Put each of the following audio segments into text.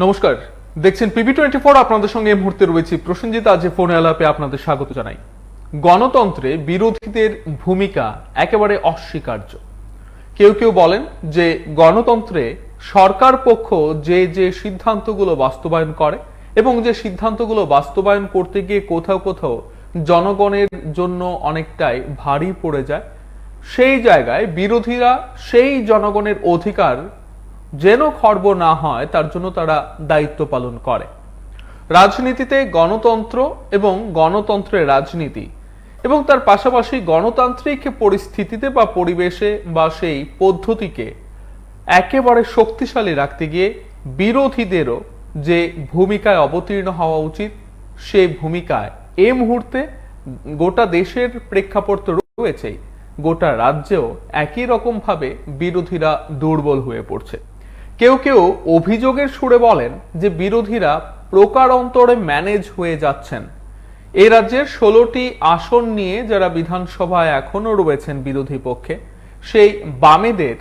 নমস্কার, দেখছেন পিবি24। আপনাদের সঙ্গে এই মুহূর্তে রয়েছে প্রসেনজিৎ। আজ ফোনে আলাপে আপনাদের স্বাগত জানাই। গণতন্ত্রে বিরোধীদের ভূমিকা একেবারে অস্বীকার্য। কেউ কেউ বলেন যে গণতন্ত্রে সরকার পক্ষ যে যে সিদ্ধান্তগুলো বাস্তবায়ন করে এবং যে সিদ্ধান্তগুলো বাস্তবায়ন করতে গিয়ে কোথাও কোথাও জনগণের জন্য অনেকটাই ভারী পড়ে যায়, সেই জায়গায় বিরোধীরা সেই জনগণের অধিকার যেন খর্ব না হয় তার জন্য তারা দায়িত্ব পালন করে। রাজনীতিতে গণতন্ত্র এবং গণতন্ত্রের রাজনীতি এবং তার পাশাপাশি গণতান্ত্রিক পরিস্থিতিতে বা পরিবেশে বা সেই পদ্ধতিকে একেবারে শক্তিশালী রাখতে গিয়ে বিরোধীদেরও যে ভূমিকায় অবতীর্ণ হওয়া উচিত, সেই ভূমিকায় এই মুহূর্তে গোটা দেশের প্রেক্ষাপট তো রয়েছেই, গোটা রাজ্যেও একই রকম ভাবে বিরোধীরা দুর্বল হয়ে পড়ছে। কেউ কেউ অভিযোগের সুরে বলেন যে বিরোধীরা প্রকারান্তরে ম্যানেজ হয়ে যাচ্ছেন। এই রাজ্যের 16টি আসন নিয়ে যারা বিধানসভায় এখনো রয়েছেন বিরোধী পক্ষে, সেই বামেদের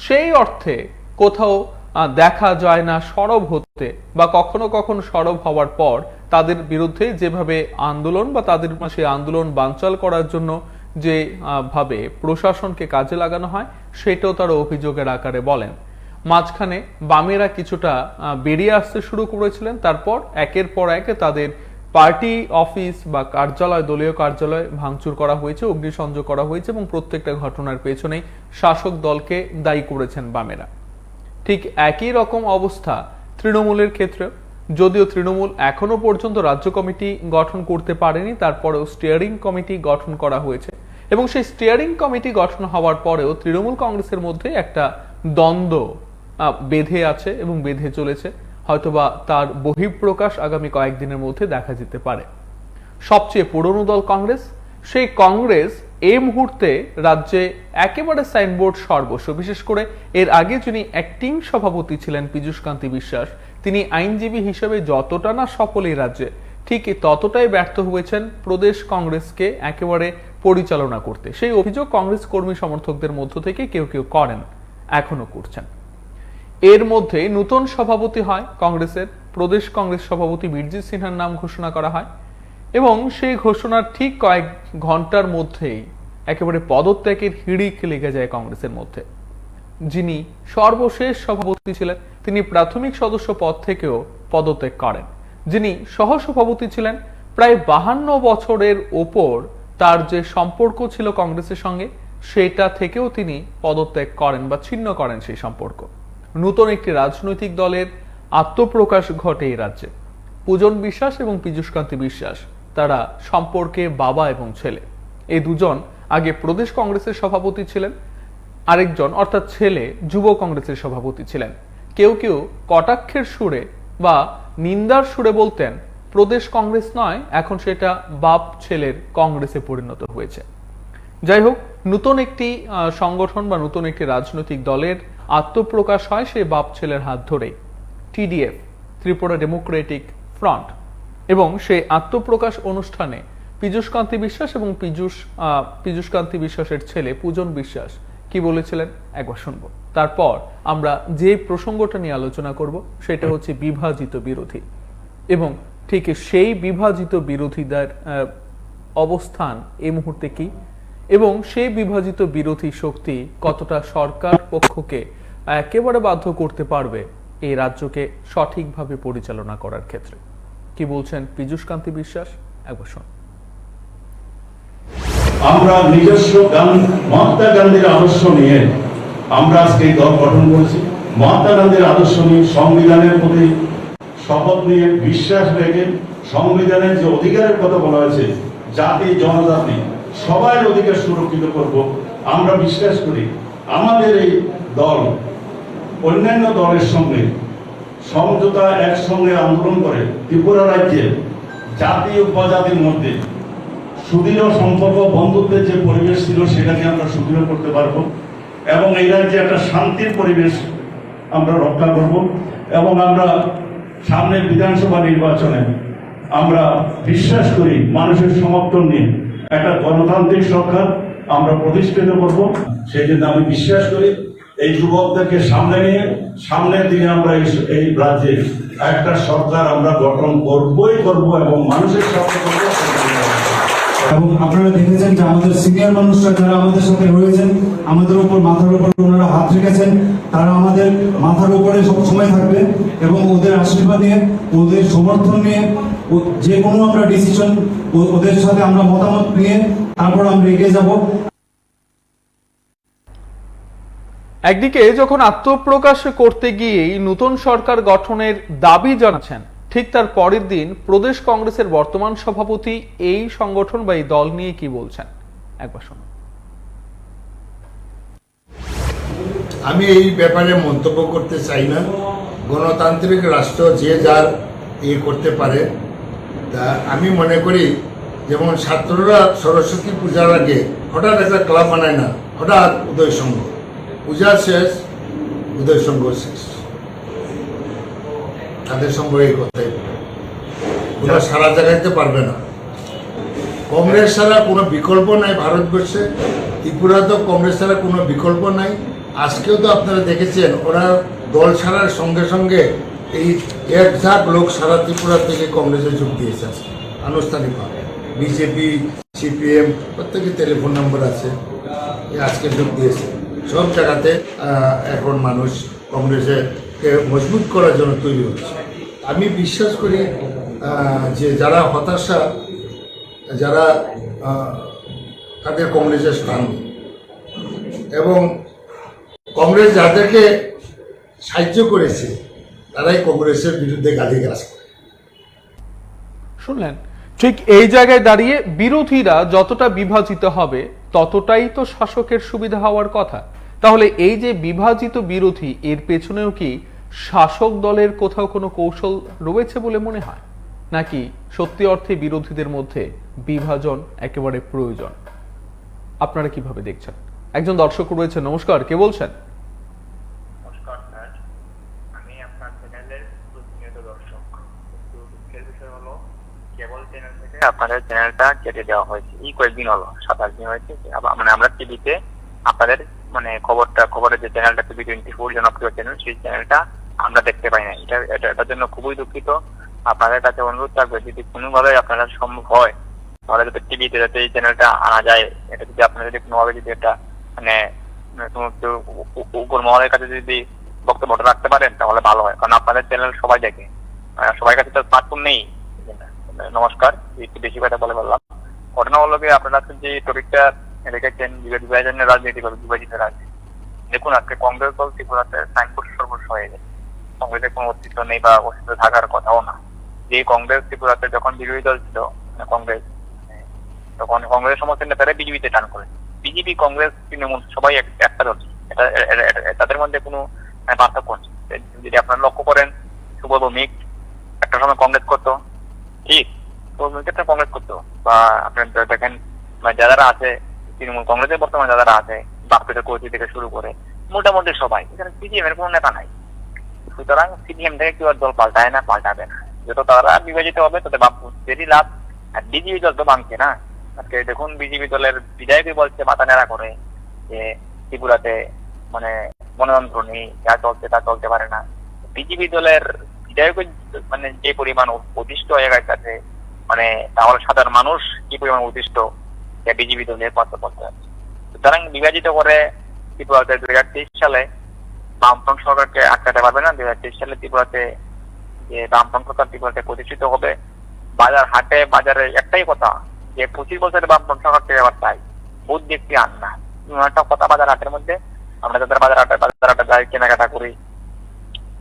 সেই অর্থে কোথাও দেখা যায় না সরব হতে, বা কখনো কখনো সরব হওয়ার পর তাদের বিরুদ্ধে যেভাবে আন্দোলন বা তাদের সেই আন্দোলন বানচাল করার জন্য যে ভাবে প্রশাসনকে কাজে লাগানো হয়, সেটাও তারা অভিযোগের আকারে বলেন। মাঝখানে বামেরা কিছুটা বেরিয়ে আসতে শুরু করেছিলেন, তারপর একের পর এক তাদের পার্টি অফিস বা কার্যালয়, দলীয় কার্যালয় ভাঙচুর করা হয়েছে, অগ্নিসংযোগ করা হয়েছে এবং প্রত্যেকটা ঘটনার পেছনেই শাসক দলকে দায়ী করেছেন বামেরা। ঠিক একই রকম অবস্থা তৃণমূলের ক্ষেত্রে, যদিও তৃণমূল এখনো পর্যন্ত রাজ্য কমিটি গঠন করতে পারেনি, তারপরেও স্টিয়ারিং কমিটি গঠন করা হয়েছে এবং সেই স্টিয়ারিং কমিটি গঠন হওয়ার পরেও তৃণমূল কংগ্রেসের মধ্যে একটা দ্বন্দ্ব বেঁধে আছে এবং বেঁধে চলেছে। হয়তোবা তার বহিঃপ্রকাশ আগামী কয়েকদিনের মধ্যে দেখা যেতে পারে। সবচেয়ে পুরনো দল কংগ্রেস, সেই কংগ্রেস এই মুহূর্তে রাজ্যে একেবারে সাইনবোর্ড সর্বস্ব। বিশেষ করে এর আগে যিনি অ্যাক্টিং সভাপতি ছিলেন পীযূষকান্তি বিশ্বাস, তিনি আইনজীবী হিসেবে যতটা না সফল এই রাজ্যে, ঠিক ততটাই ব্যর্থ হয়েছেন প্রদেশ কংগ্রেসকে একেবারে পরিচালনা করতে। সেই অভিযোগ কংগ্রেস কর্মী সমর্থকদের মধ্য থেকে কেউ কেউ করেন, এখনো করছেন। এর মধ্যে নতুন সভাপতি হয় কংগ্রেসের, প্রদেশ কংগ্রেস সভাপতি বীরজিৎ সিনহার নাম ঘোষণা করা হয় এবং সেই ঘোষণার ঠিক কয়েক ঘন্টার মধ্যেই একেবারে পদত্যাগের হিড়িক লেগে যায় কংগ্রেসের মধ্যে। যিনি সর্বশেষ সভাপতি ছিলেন তিনি প্রাথমিক সদস্য পদ থেকেও পদত্যাগ করেন। যিনি সহসভাপতি ছিলেন, প্রায় 52 বছরের ওপর তার যে সম্পর্ক ছিল কংগ্রেসের সঙ্গে, সেটা থেকেও তিনি পদত্যাগ করেন বা ছিন্ন করেন সেই সম্পর্ক। নতুন একটি রাজনৈতিক দলের আত্মপ্রকাশ ঘটে এই রাজ্যে। পূজন বিশ্বাস এবং পীযূষকান্তি বিশ্বাস, তারা সম্পর্কে বাবা এবং ছেলে। এই দুজন আগে প্রদেশ কংগ্রেসের সভাপতি ছিলেন, আরেকজন অর্থাৎ ছেলে যুব কংগ্রেসের সভাপতি ছিলেন। কেউ কেউ কটাক্ষের সুরে বা নিন্দার সুরে বলতেন প্রদেশ কংগ্রেস নয়, এখন সেটা বাপ ছেলের কংগ্রেসে পরিণত হয়েছে। যাই হোক, নতুন একটি সংগঠন বা নতুন একটি রাজনৈতিক দলের আত্মপ্রকাশ হয় সেই বাপ ছেলের হাত ধরে, টিডিএফ, ত্রিপুরা ডেমোক্রেটিক ফ্রন্ট। এবং সেই আত্মপ্রকাশ অনুষ্ঠানে পীযূষকান্তি বিশ্বাস এবং পীযূষকান্তি বিশ্বাসের ছেলে পূজন বিশ্বাস কি বলেছিলেন একবার শুনবো। তারপর আমরা যে প্রসঙ্গটা নিয়ে আলোচনা করব সেটা হচ্ছে বিভাজিত বিরোধী, এবং ঠিক সেই বিভাজিত বিরোধীদের অবস্থান এই মুহূর্তে কি, এবং সেই বিভাজিত বিরোধী শক্তি কতটা সরকার পক্ষকে একেবারে বাধ্য করতে পারবে এই রাজ্যকে সঠিকভাবে পরিচালনা করার ক্ষেত্রে। কি বলছেন পীযূষকান্তি বিশ্বাস, একবার শুন। আমরা নিজস্ব মহাত্মা গান্ধীর আদর্শ নিয়ে আমরা আজকে এই দল গঠন করেছি। মহাত্মা গান্ধীর আদর্শ নিয়ে সংবিধানের প্রতি শপথ নিয়ে বিশ্বাস রেখে সংবিধানের যে অধিকারের কথা বলা হয়েছে, জাতি জনজাতি সবাই অধিকার সুরক্ষিত করব, আমরা বিশ্বাস করি। আমাদের এই দল অন্যান্য দলের সঙ্গে সমঝোতা, একসঙ্গে আন্দোলন করে ত্রিপুরা রাজ্যের জাতি উপজাতির মধ্যে সুদৃঢ় সম্পর্ক, বন্ধুত্বের যে পরিবেশ ছিল সেটাকে আমরা সুদৃঢ় করতে পারবো এবং এই রাজ্যে একটা শান্তির পরিবেশ আমরা রক্ষা করব। এবং আমরা সামনের বিধানসভা নির্বাচনে আমরা বিশ্বাস করি মানুষের সমর্থন নিয়ে একটা গণতান্ত্রিক সরকার আমরা প্রতিষ্ঠিত করব। সেই জন্য আমি বিশ্বাস করি এই যুবকদেরকে সামনে নিয়ে সামনের দিনে আমরা এই রাজ্যে একটা সরকার আমরা গঠন করবই করব এবং মানুষের সাথে এবং আপনারা দেখেছেন যে আমাদের সিনিয়র মানুষরা যারা আমাদের সাথে রয়েছেন, আমাদের উপর মাথার উপর ওনারা হাত রেখেছেন, তারা আমাদের মাথার উপরে সব সময় থাকবে এবং ওদের আশীর্বাদ নিয়ে, ওদের সমর্থন নিয়ে যে কোনো আমরা ডিসিশন ওদের সাথে আমরা মতামত নিয়ে তারপর আমরা এগিয়ে যাব। একদিকে যখন আত্মপ্রকাশ করতে গিয়েই নতুন সরকার গঠনের দাবি জানাচ্ছেন, ঠিক তার পরের দিন প্রদেশ কংগ্রেসের বর্তমান সভাপতি এই সংগঠন বা এই দল নিয়ে কি বলছেন একবার শুনুন। আমি এই ব্যাপারে মন্তব্য করতে চাই না। গণতান্ত্রিক রাষ্ট্র যে যার করতে পারে। তা আমি মনে করি যেমন ছাত্ররা সরস্বতী পূজার আগে হঠাৎ একটা ক্লাব বানায় না, হঠাৎ উদয় সংঘ, পূজা শেষ উদয় সংঘ শেষ, তাদের সঙ্গে এই কথাই ওরা সারা জায়গাতে পারবে না। কংগ্রেস ছাড়া কোনো বিকল্প নাই ভারতবর্ষে, ত্রিপুরাতেও কংগ্রেস ছাড়া কোনো বিকল্প নাই। আজকেও তো আপনারা দেখেছেন ওরা দল ছাড়ার সঙ্গে সঙ্গে এই 1,000,000 লোক সারা ত্রিপুরা থেকে কংগ্রেসে যোগ দিয়েছে আজকে আনুষ্ঠানিকভাবে। বিজেপি, সিপিএম প্রত্যেকের টেলিফোন নম্বর আছে, আজকে যোগ দিয়েছে। সব জায়গাতে এখন মানুষ কংগ্রেসকে মজবুত করার জন্য তৈরি হচ্ছে। আমি বিশ্বাস করি যে যারা হতাশা, যারা তাদের কংগ্রেসের স্থান এবং কংগ্রেস যাদেরকে সাহায্য করেছে তারাই কংগ্রেসের বিরুদ্ধে গালিগালাজ করে। শুনলেন, ঠিক এই জায়গায় দাঁড়িয়ে বিরোধীরা যতটা বিভাজিত হবে ততটাই তো শাসকের সুবিধা হওয়ার কথা। তাহলে এই যে বিভাজিত বিরোধী, এর পেছনেও কি শাসক দলের কোথাও কোনো কৌশল রয়েছে বলে মনে হয়, নাকি সত্যি অর্থে বিরোধীদের মধ্যে বিভাজন একেবারে প্রয়োজন? আপনারা কিভাবে দেখছেন? একজন দর্শক রয়েছে। নমস্কার, কে বলছেন? নমস্কার স্যার, আমি আপনার চ্যানেলের প্রতিনিয়ত দর্শক। কিন্তু দুঃখের বিষয় হলো কেবল চ্যানেল থেকে আপনাদের চ্যানেলটা কেটে দেওয়া হয়েছে। এই কয়েকদিন হলো, 7-8 দিন হয়েছে। মানে আমরা টিভিতে আপনাদের খবরের যে চ্যানেলটা TV24 জনপ্রিয় চ্যানেল, সেই চ্যানেলটা আমরা দেখতে পাই না। এটার জন্য খুবই দুঃখিত। আপনাদের কাছে অনুরোধ থাকবে, যদি কোনোভাবে আপনারা সম্ভব হয় তাহলে যদি টিভিতে যাতে এই চ্যানেলটা আনা যায়, এটা যদি আপনারা যদি কোনোভাবে যদি এটা মানে উপর মহলের কাছে যদি বক্তব্যটা রাখতে পারেন তাহলে ভালো হয়, কারণ আপনাদের চ্যানেল সবাই দেখে, সবার কাছে তো স্মার্টফোন নেই। নমস্কার, একটু বেশি কথা বলে বললাম। ঘটনা হলো কি, আপনারা যে টপিকটা রেখেছেন বিভাজনের রাজনীতি বা বিভাজিত রাজনীতি, দেখুন আজকে কংগ্রেস দল ত্রিপুরাতে সাইনবোর্ড সর্বস্ব হয়ে গেছে। কংগ্রেসের কোনো অস্তিত্ব নেই বা অস্তিত্ব থাকার কথাও না। যে কংগ্রেস ত্রিপুরাতে যখন বিরোধী দল ছিল কংগ্রেস, তখন কংগ্রেসের সমস্ত নেতারা বিজেপিতে টান করে। বিজেপি, কংগ্রেস, তৃণমূল সবাই একটা দল, তাদের মধ্যে কোনো পার্থক্য নেই। যদি আপনারা লক্ষ্য করেন, শুভ ভৌমিক একটা সময় কংগ্রেস করতো, ঠিক একটা কংগ্রেস করতো, বা আপনার দেখেন যারা আছে তৃণমূল কংগ্রেসের বর্তমানে যারা আছে, বাপের কৌচি থেকে শুরু করে মোটামুটি সবাই, এখানে সিপিএম এর কোনো নেতা নাই। সুতরাং সিপিএম থেকে কেউ আর দল পাল্টায় না, পাল্টাবে না। যত তারা বিভাজিত হবে তত বাপেরই লাভ। আর বিজেপি দল তো ভাঙছে না। আজকে দেখুন, বিজেপি দলের বিধায়কই বলছে, মাথা নেড়া করে, যে ত্রিপুরাতে মানে গণতন্ত্র নেই, যা চলছে তা চলতে পারে না। বিজেপি দলের বিধায়ক মানে যে পরিমাণ অতিষ্ঠ হয়ে গেছে, মানে তাহলে সাধারণ মানুষ কি পরিমাণ অতিষ্ঠ বিজেপি দলের পথ বলতে আছে। সুতরাং বিভাজিত করে ত্রিপুরাতে 2023 সালে বামফ্রন্ট সরকারকে আটকাতে পারবে না। 2023 সালে ত্রিপুরাতে যে বামফ্রন্ট সরকার ত্রিপুরাতে প্রতিষ্ঠিত হবে। বাজার হাটে বাজারে একটাই কথা, যে 25 বছরের বামফ্রন্ট সরকার থেকে আবার চাই বুধ ব্যক্তি আন না। একটা কথা, বাজার হাটের মধ্যে আমরা যাদের বাজার হাটে যাই, কেনাকাটা করি,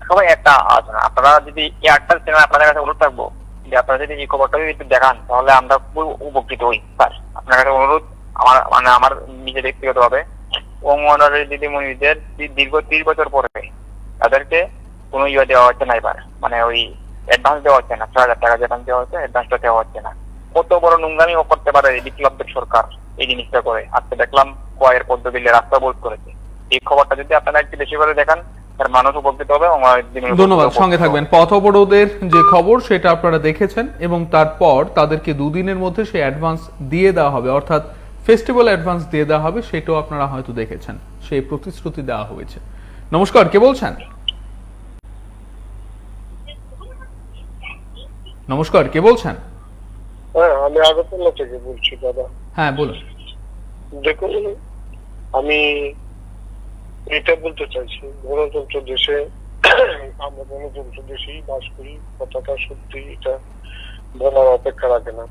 সবাই একটা আলোচনা। আপনারা যদি এই 8টা চ্যানেল আপনাদের কাছে অনুরোধ থাকবো, যে আপনারা যদি এই খবরটাকে একটু দেখান তাহলে আমরা খুব উপকৃত হই। স্যার, আপনার কাছে অনুরোধ, আমার নিজে ব্যক্তিগত ভাবে অঙ্গনওয়াড়ি দিদিমণিদের দীর্ঘ 30 বছর পরে তাদেরকে কোনো দেওয়া হচ্ছে না। এবার মানে ওই অ্যাডভান্স দেওয়া হচ্ছে না, 6,000 টাকা অ্যাডভান্স দেওয়া হচ্ছে, অ্যাডভান্সটা দেওয়া হচ্ছে না। কত বড় নোংরামিও করতে পারে বিপ্লবের সরকার এই জিনিসটা করে। আজকে দেখলাম কোয়ের পদ্মবিলে রাস্তা বোধ করেছে। এই খবরটা যদি আপনারা একটু বেশি করে দেখান, মানুষ উপকৃত হবে। ধন্যবাদ, সঙ্গে থাকবেন। পথ অবরোধের যে খবর সেটা আপনারা দেখেছেন এবং তারপর তাদেরকে 2 দিনের মধ্যে সেই অ্যাডভান্স দিয়ে দেওয়া হবে, অর্থাৎ ফেস্টিভ্যাল অ্যাডভান্স দিয়ে দেওয়া হবে, সেটাও আপনারা হয়তো দেখেছেন, সেই প্রতিশ্রুতি দেওয়া হয়েছে। নমস্কার, কে বলছেন? নমস্কার, কে বলছেন? হ্যাঁ, আমি আগরতলা থেকে বলছি দাদা। হ্যাঁ বলুন। দেখুন, আমি এটা বলতে চাইছি, গণতন্ত্র দেশে আমরা গণতন্ত্র দেশেই বাস করি, কথাটা সত্যি, এটা বলার অপেক্ষা রাখে না।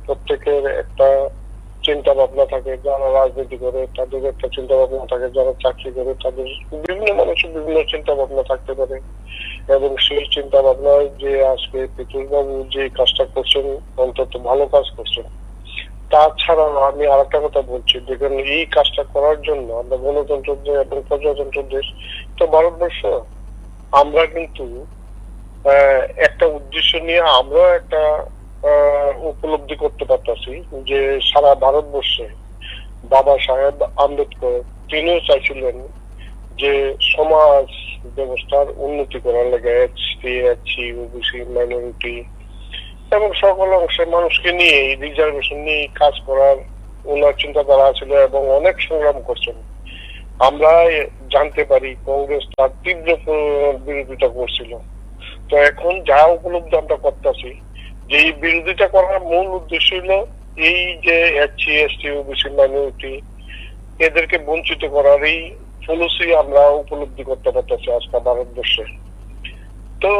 প্রত্যেকের একটা চিন্তা ভাবনা থাকে, যারা রাজনীতি করে তাদের একটা চিন্তা ভাবনা থাকে, যারা চাকরি করে তাদের বিভিন্ন মানুষের বিভিন্ন চিন্তা ভাবনা থাকতে পারে, এবং সেই চিন্তা ভাবনায় যে আজকে পিতুল বাবু যে কাজটা করছেন অন্তত ভালো কাজ করছেন। তাছাড়াও আমি আর একটা কথা বলছি, দেখুন এই কাজটা করার জন্য আমরা গণতন্ত্র এবং প্রজাতন্ত্র দেশ তো ভারতবর্ষ, আমরা কিন্তু একটা উদ্দেশ্য নিয়ে আমরা একটা উপলব্ধি করতে পারতেছি যে সারা ভারতবর্ষে বাবা সাহেব আম্বেদকর তিনিও চাইছিলেন যে সমাজ ব্যবস্থার উন্নতি করার লাগে এসসি, এসসি, ওবিসি, মাইনরিটি এবং সকল অংশের মানুষকে নিয়ে রিজার্ভেশন নিয়ে কাজ করার ওনার চিন্তাধারা ছিল এবং অনেক সংগ্রাম করছেন। আমরা জানতে পারি কংগ্রেস তার তীব্র বিরোধিতা করছিল। তো এখন যা উপলব্ধি আমরা করতেছি যে এই বিরোধিতা করার মূল উদ্দেশ্য হলো এই যে এসসি, এসটি, ওবিসি, মাইনরিটি এদেরকে বঞ্চিত করার এই পলিসি আমরা উপলব্ধি করতে পারতেছি আজকে ভারতবর্ষে। তো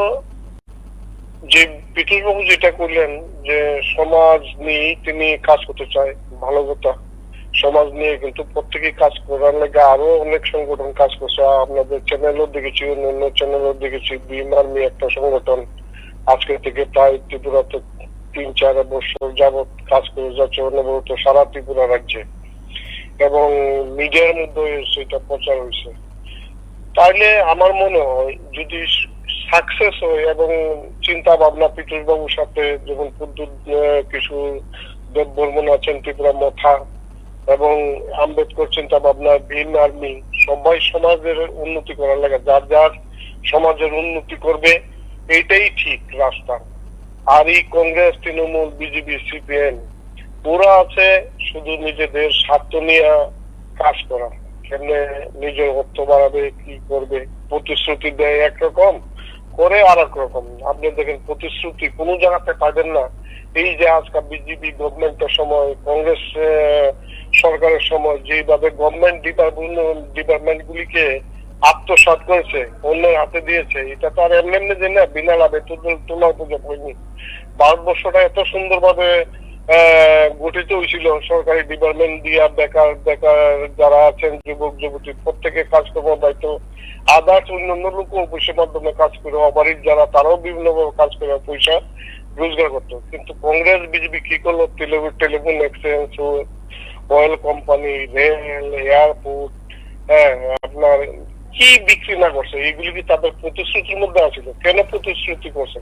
যে পিটুলবাবু যেটা করলেন যে সমাজ নিয়ে তিনি কাজ করতে চায়, ভালো কথা। সমাজ নিয়ে কিন্তু প্রত্যেকেই কাজ করার লাগে আরো অনেক সংগঠন কাজ করছে, আপনাদের চ্যানেলও দেখেছি, অন্য চ্যানেলও দেখেছি। ভীম আর্মি একটা সংগঠন আজকে থেকে প্রায় ত্রিপুরাতে 3-4 বছর যাবৎ কাজ করে যাচ্ছে, অনবরত সারা ত্রিপুরা রাজ্যে, এবং মিডিয়ার মধ্যে সেটা প্রচার হয়েছে। তাইলে আমার মনে হয় যদি সাকসেস হয় এবং চিন্তা ভাবনা পিটুলবাবুর সাথে যেমন কিছু দেববর্মন আছেন ত্রিপুরা মথা এবং আম্বেদকর চিন্তা ভাবনা, ভীম আর্মি, সবাই সমাজের উন্নতি করার লাগে, যার যার সমাজের উন্নতি করবে এইটাই ঠিক রাস্তা। আর এই কংগ্রেস, তৃণমূল, বিজেপি, সিপিএম ওরা আছে শুধু নিজেদের স্বার্থ নিয়ে কাজ করা, কেমনে নিজের অর্থ বাড়াবে, কি করবে, প্রতিশ্রুতি দেয় একরকম, করে আর এক রকম। আপনি দেখেন প্রতিশ্রুতি কোন জায়গাতে পাবেন না। এই যে আজকে বিজেপি গভর্নমেন্টের সময়, কংগ্রেস সরকারের সময় যেভাবে গভর্নমেন্ট ডিপার্টমেন্ট গুলিকে আত্মসাৎ করেছে, অন্যের হাতে দিয়েছে, এটা তো আর এমনি এমনি যে না বিনা লাভে তোলার পুজো হয়নি। ভারতবর্ষটা এত সুন্দরভাবে গঠিত হয়েছিল সরকারি ডিপার্টমেন্ট দিয়া, বেকার যারা আছেন, যুবক যুবতী প্রত্যেকে কাজকর্ম দায়িত্ব, আদার্স অন্যান্য লোক অফিসের মাধ্যমে কাজ করে, অবারিক যারা তারাও বিভিন্ন কাজ করে পয়সা রোজগার করতো। কিন্তু কংগ্রেস বিজেপি কি করলো, telephone exchange, oil company, rail, airport, আপনার কি বিক্রি না করছে, এইগুলি কি তাদের প্রতিশ্রুতির মধ্যে আছিল? কেন প্রতিশ্রুতি করছে?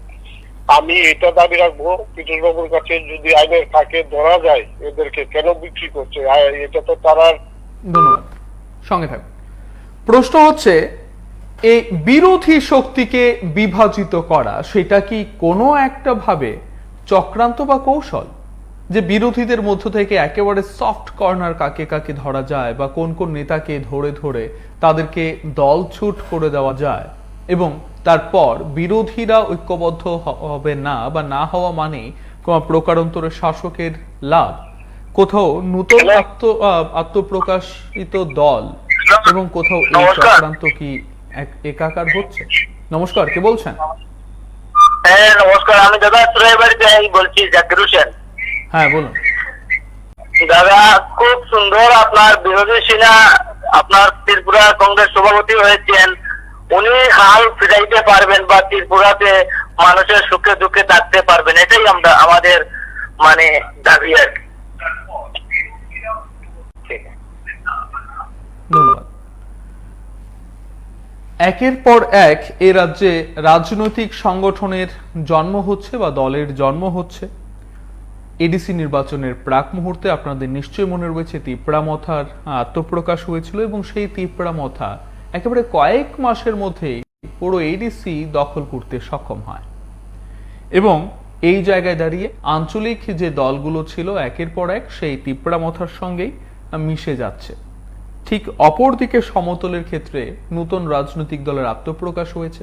আমি এটা দাবি রাখবো পিটুলবাবুর কাছে, যদি আইনের ফাঁকে ধরা যায় এদেরকে কেন বিক্রি করছে, এটা তো তারা। ধন্যবাদ, সঙ্গে থাকবেন। প্রশ্ন হচ্ছে এই বিরোধী শক্তিকে বিভাজিত করা, সেটা কি কোনো একটা ভাবে চক্রান্ত বা কৌশল, যে বিরোধীদের মধ্য থেকে একেবারে সফট কর্নার কাকে কাকে ধরা যায় বা কোন কোন নেতাকে ধরে ধরে তাদেরকে দলছুট করে দেওয়া যায়, এবং তারপর বিরোধীরা ঐক্যবদ্ধ হবে না বা না হওয়া মানে কোন প্রকারান্তরে শাসকের লাভ, কোথাও নতুন আত্মপ্রকাশিত দল, এবং কোথাও এই চক্রান্ত কি একাকার হচ্ছে? নমস্কার, কে বলছেন? হ্যাঁ নমস্কার, আমি দাদা বাড়িতে বলছি, জাকির হোসেন। হ্যাঁ বলুন দাদা। খুব সুন্দর আপনার বিরোধী সেনা, আপনার ত্রিপুরা কংগ্রেস সভাপতি হয়েছেন, উনি হাল ফিরাইতে পারবেন বা ত্রিপুরাতে মানুষের সুখে দুঃখে থাকতে পারবেন, এটাই আমরা আমাদের মানে দাবি আর কি। ধন্যবাদ। একের পর এক এ রাজ্যে রাজনৈতিক সংগঠনের জন্ম হচ্ছে বা দলের জন্ম হচ্ছে। এডিসি নির্বাচনের প্রাক মুহূর্তে আপনাদের নিশ্চয়ই মনে রয়েছে তিপ্রামথার আত্মপ্রকাশ হয়েছিল, এবং সেই তিপ্রামথা একেবারে কয়েক মাসের মধ্যেই পুরো এডিসি দখল করতে সক্ষম হয়, এবং এই জায়গায় দাঁড়িয়ে আঞ্চলিক যে দলগুলো ছিল একের পর এক সেই তিপ্রামথার সঙ্গেই মিশে যাচ্ছে। ঠিক অপরদিকে সমতলের ক্ষেত্রে নতুন রাজনৈতিক দলের আত্মপ্রকাশ হয়েছে।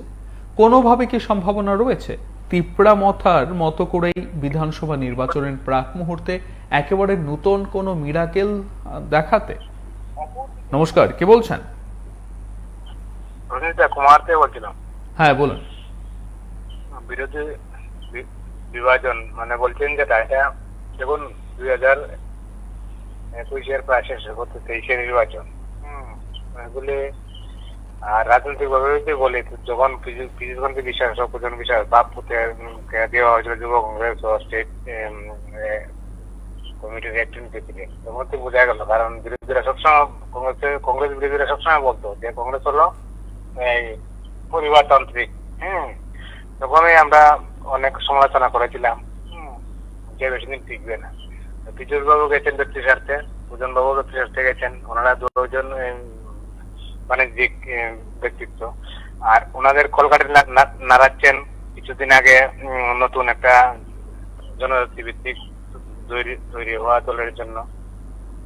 কোনোভাবে কি সম্ভাবনা রয়েছে তিপ্রামথার মতো করেই বিধানসভা নির্বাচনের প্রাক মুহূর্তে একেবারে নতুন কোনো মিরাকেল দেখাতে? নমস্কার, কে বলছেন? কুমার থেকে বলছিলাম। হ্যাঁ বলুন। বিরোধী বিভাজন মানে বলছেন যেটা, এটা দেখুন 2021 প্রায় শেষ করতে 23 নির্বাচন এগুলি। আর রাজনৈতিক ভাবে যদি বলি, যখন পিছুপন্থী বিশ্বাস প্রধান বিশ্বাস বাপুতে দেওয়া হয়েছিল যুব কংগ্রেস ও স্টেট কমিটির অ্যাক্টিং প্রেসিডেন্ট, তখন তো বোঝা গেল। কারণ বিরোধীরা সবসময় কংগ্রেস বিরোধীরা সবসময় বলতো যে কংগ্রেস হলো এই পরিবারতান্ত্রিক। তখনই আমরা অনেক সমালোচনা করেছিলাম যে বেশি দিন টিকবে না। পিজুষ বাবু গেছেন ব্যক্তি স্বার্থে, পূজন বাবু ব্যক্তি স্বার্থে গেছেন। ওনারা দুজন বাণিজ্যিক ব্যক্তিত্ব, আর ওনাদের কলকাতা নাড়াচ্ছেন কিছুদিন আগে নতুন একটা জনজাতি ভিত্তিক তৈরি হওয়া দলের জন্য।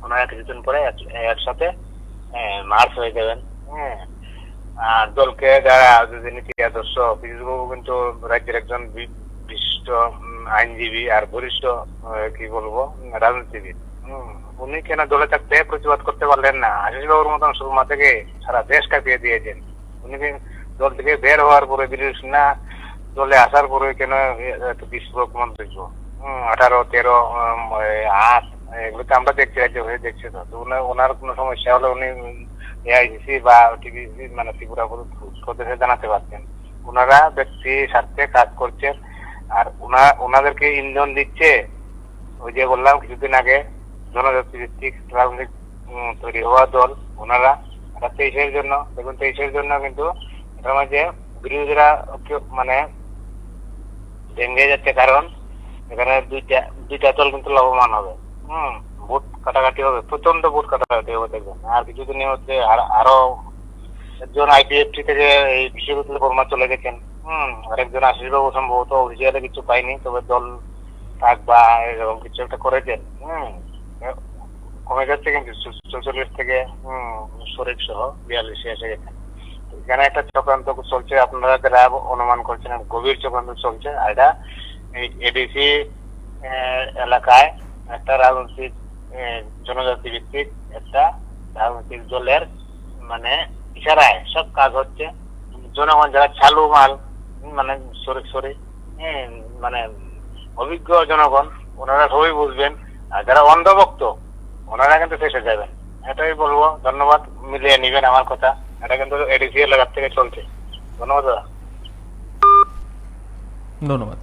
ওনারা কিছুদিন পরে একসাথে মার্চ হয়ে যাবেন। আর দলকে যারা নীতি আদর্শ, পিজুষবাবু কিন্তু রাজ্যের একজন বিশিষ্ট আইনজীবী আর বরিষ্ঠ কি বলবো রাজনীতিবিদ। উনি কেন দলে থাকতে প্রতিবাদ করতে পারলেন না? আশিস বাবুর মতন সুরমা থেকে সারা দেশ কাঁপিয়ে দিয়েছেন। উনি দল থেকে বের হওয়ার পরে বিরোধী না দলে আসার পরে কেন এত বিস্ফোরক মন্তব্য 18, 13, 8 এগুলোতে আমরা দেখছি, রাজ্য হয়ে দেখছি। তো ওনার কোনো সমস্যা হলে উনি এআইসিসি বা টিভিসি মানে ত্রিপুরা প্রদেশে জানাতে পারছেন। ওনারা ব্যক্তি স্বার্থে কাজ করছেন, আর ওনাদেরকে ইন্ধন দিচ্ছে ওই যে বললাম কিছুদিন আগে জনজাতি ভিত্তিক রাজনৈতিক তৈরি হওয়া দল। ওনারা 23-এর জন্য দেখুন, 23-এর জন্য কিন্তু এটার মাঝে বিরোধীরা মানে ভেঙে যাচ্ছে। কারণ এখানে দুইটা দল কিন্তু লাভবান হবে। ভোট কাটাকাটি হবে, প্রচন্ড ভোট কাটাকাটি হবে দেখবেন। আর কিছুদিনের মধ্যে আরো একজন আইপিএফটি থেকে এই বিশ্ববিদ্যালয় কর্মা চলে গেছেন। আরেকজন আশিস বাবু সম্ভবত অফিসিয়ালে কিছু পাইনি, তবে দল থাক বা এরকম কিছু একটা করেছেন। কমে যাচ্ছে কিন্তু 44 থেকে শরীর সহ 42 এসে গেছেন। এখানে একটা চক্রান্ত চলছে, আপনারা যারা অনুমান করছেন গভীর চক্রান্ত চলছে। আর এটা এই এডিসি এলাকায় একটা রাজনৈতিক জনজাতি ভিত্তিক একটা রাজনৈতিক দলের মানে ইশারায় সব কাজ হচ্ছে। জনগণ যারা চালু মাল মানে শরীর মানে অভিজ্ঞ জনগণ, ওনারা সবই বুঝবেন। আর যারা অন্ধভক্ত ওনারা কিন্তু শেষে যাবেন। এটাই বলবো। ধন্যবাদ, মিলিয়ে নিবেন আমার কথা। এটা কিন্তু এডিসি এলাকার থেকে চলছে। ধন্যবাদ দাদা। ধন্যবাদ।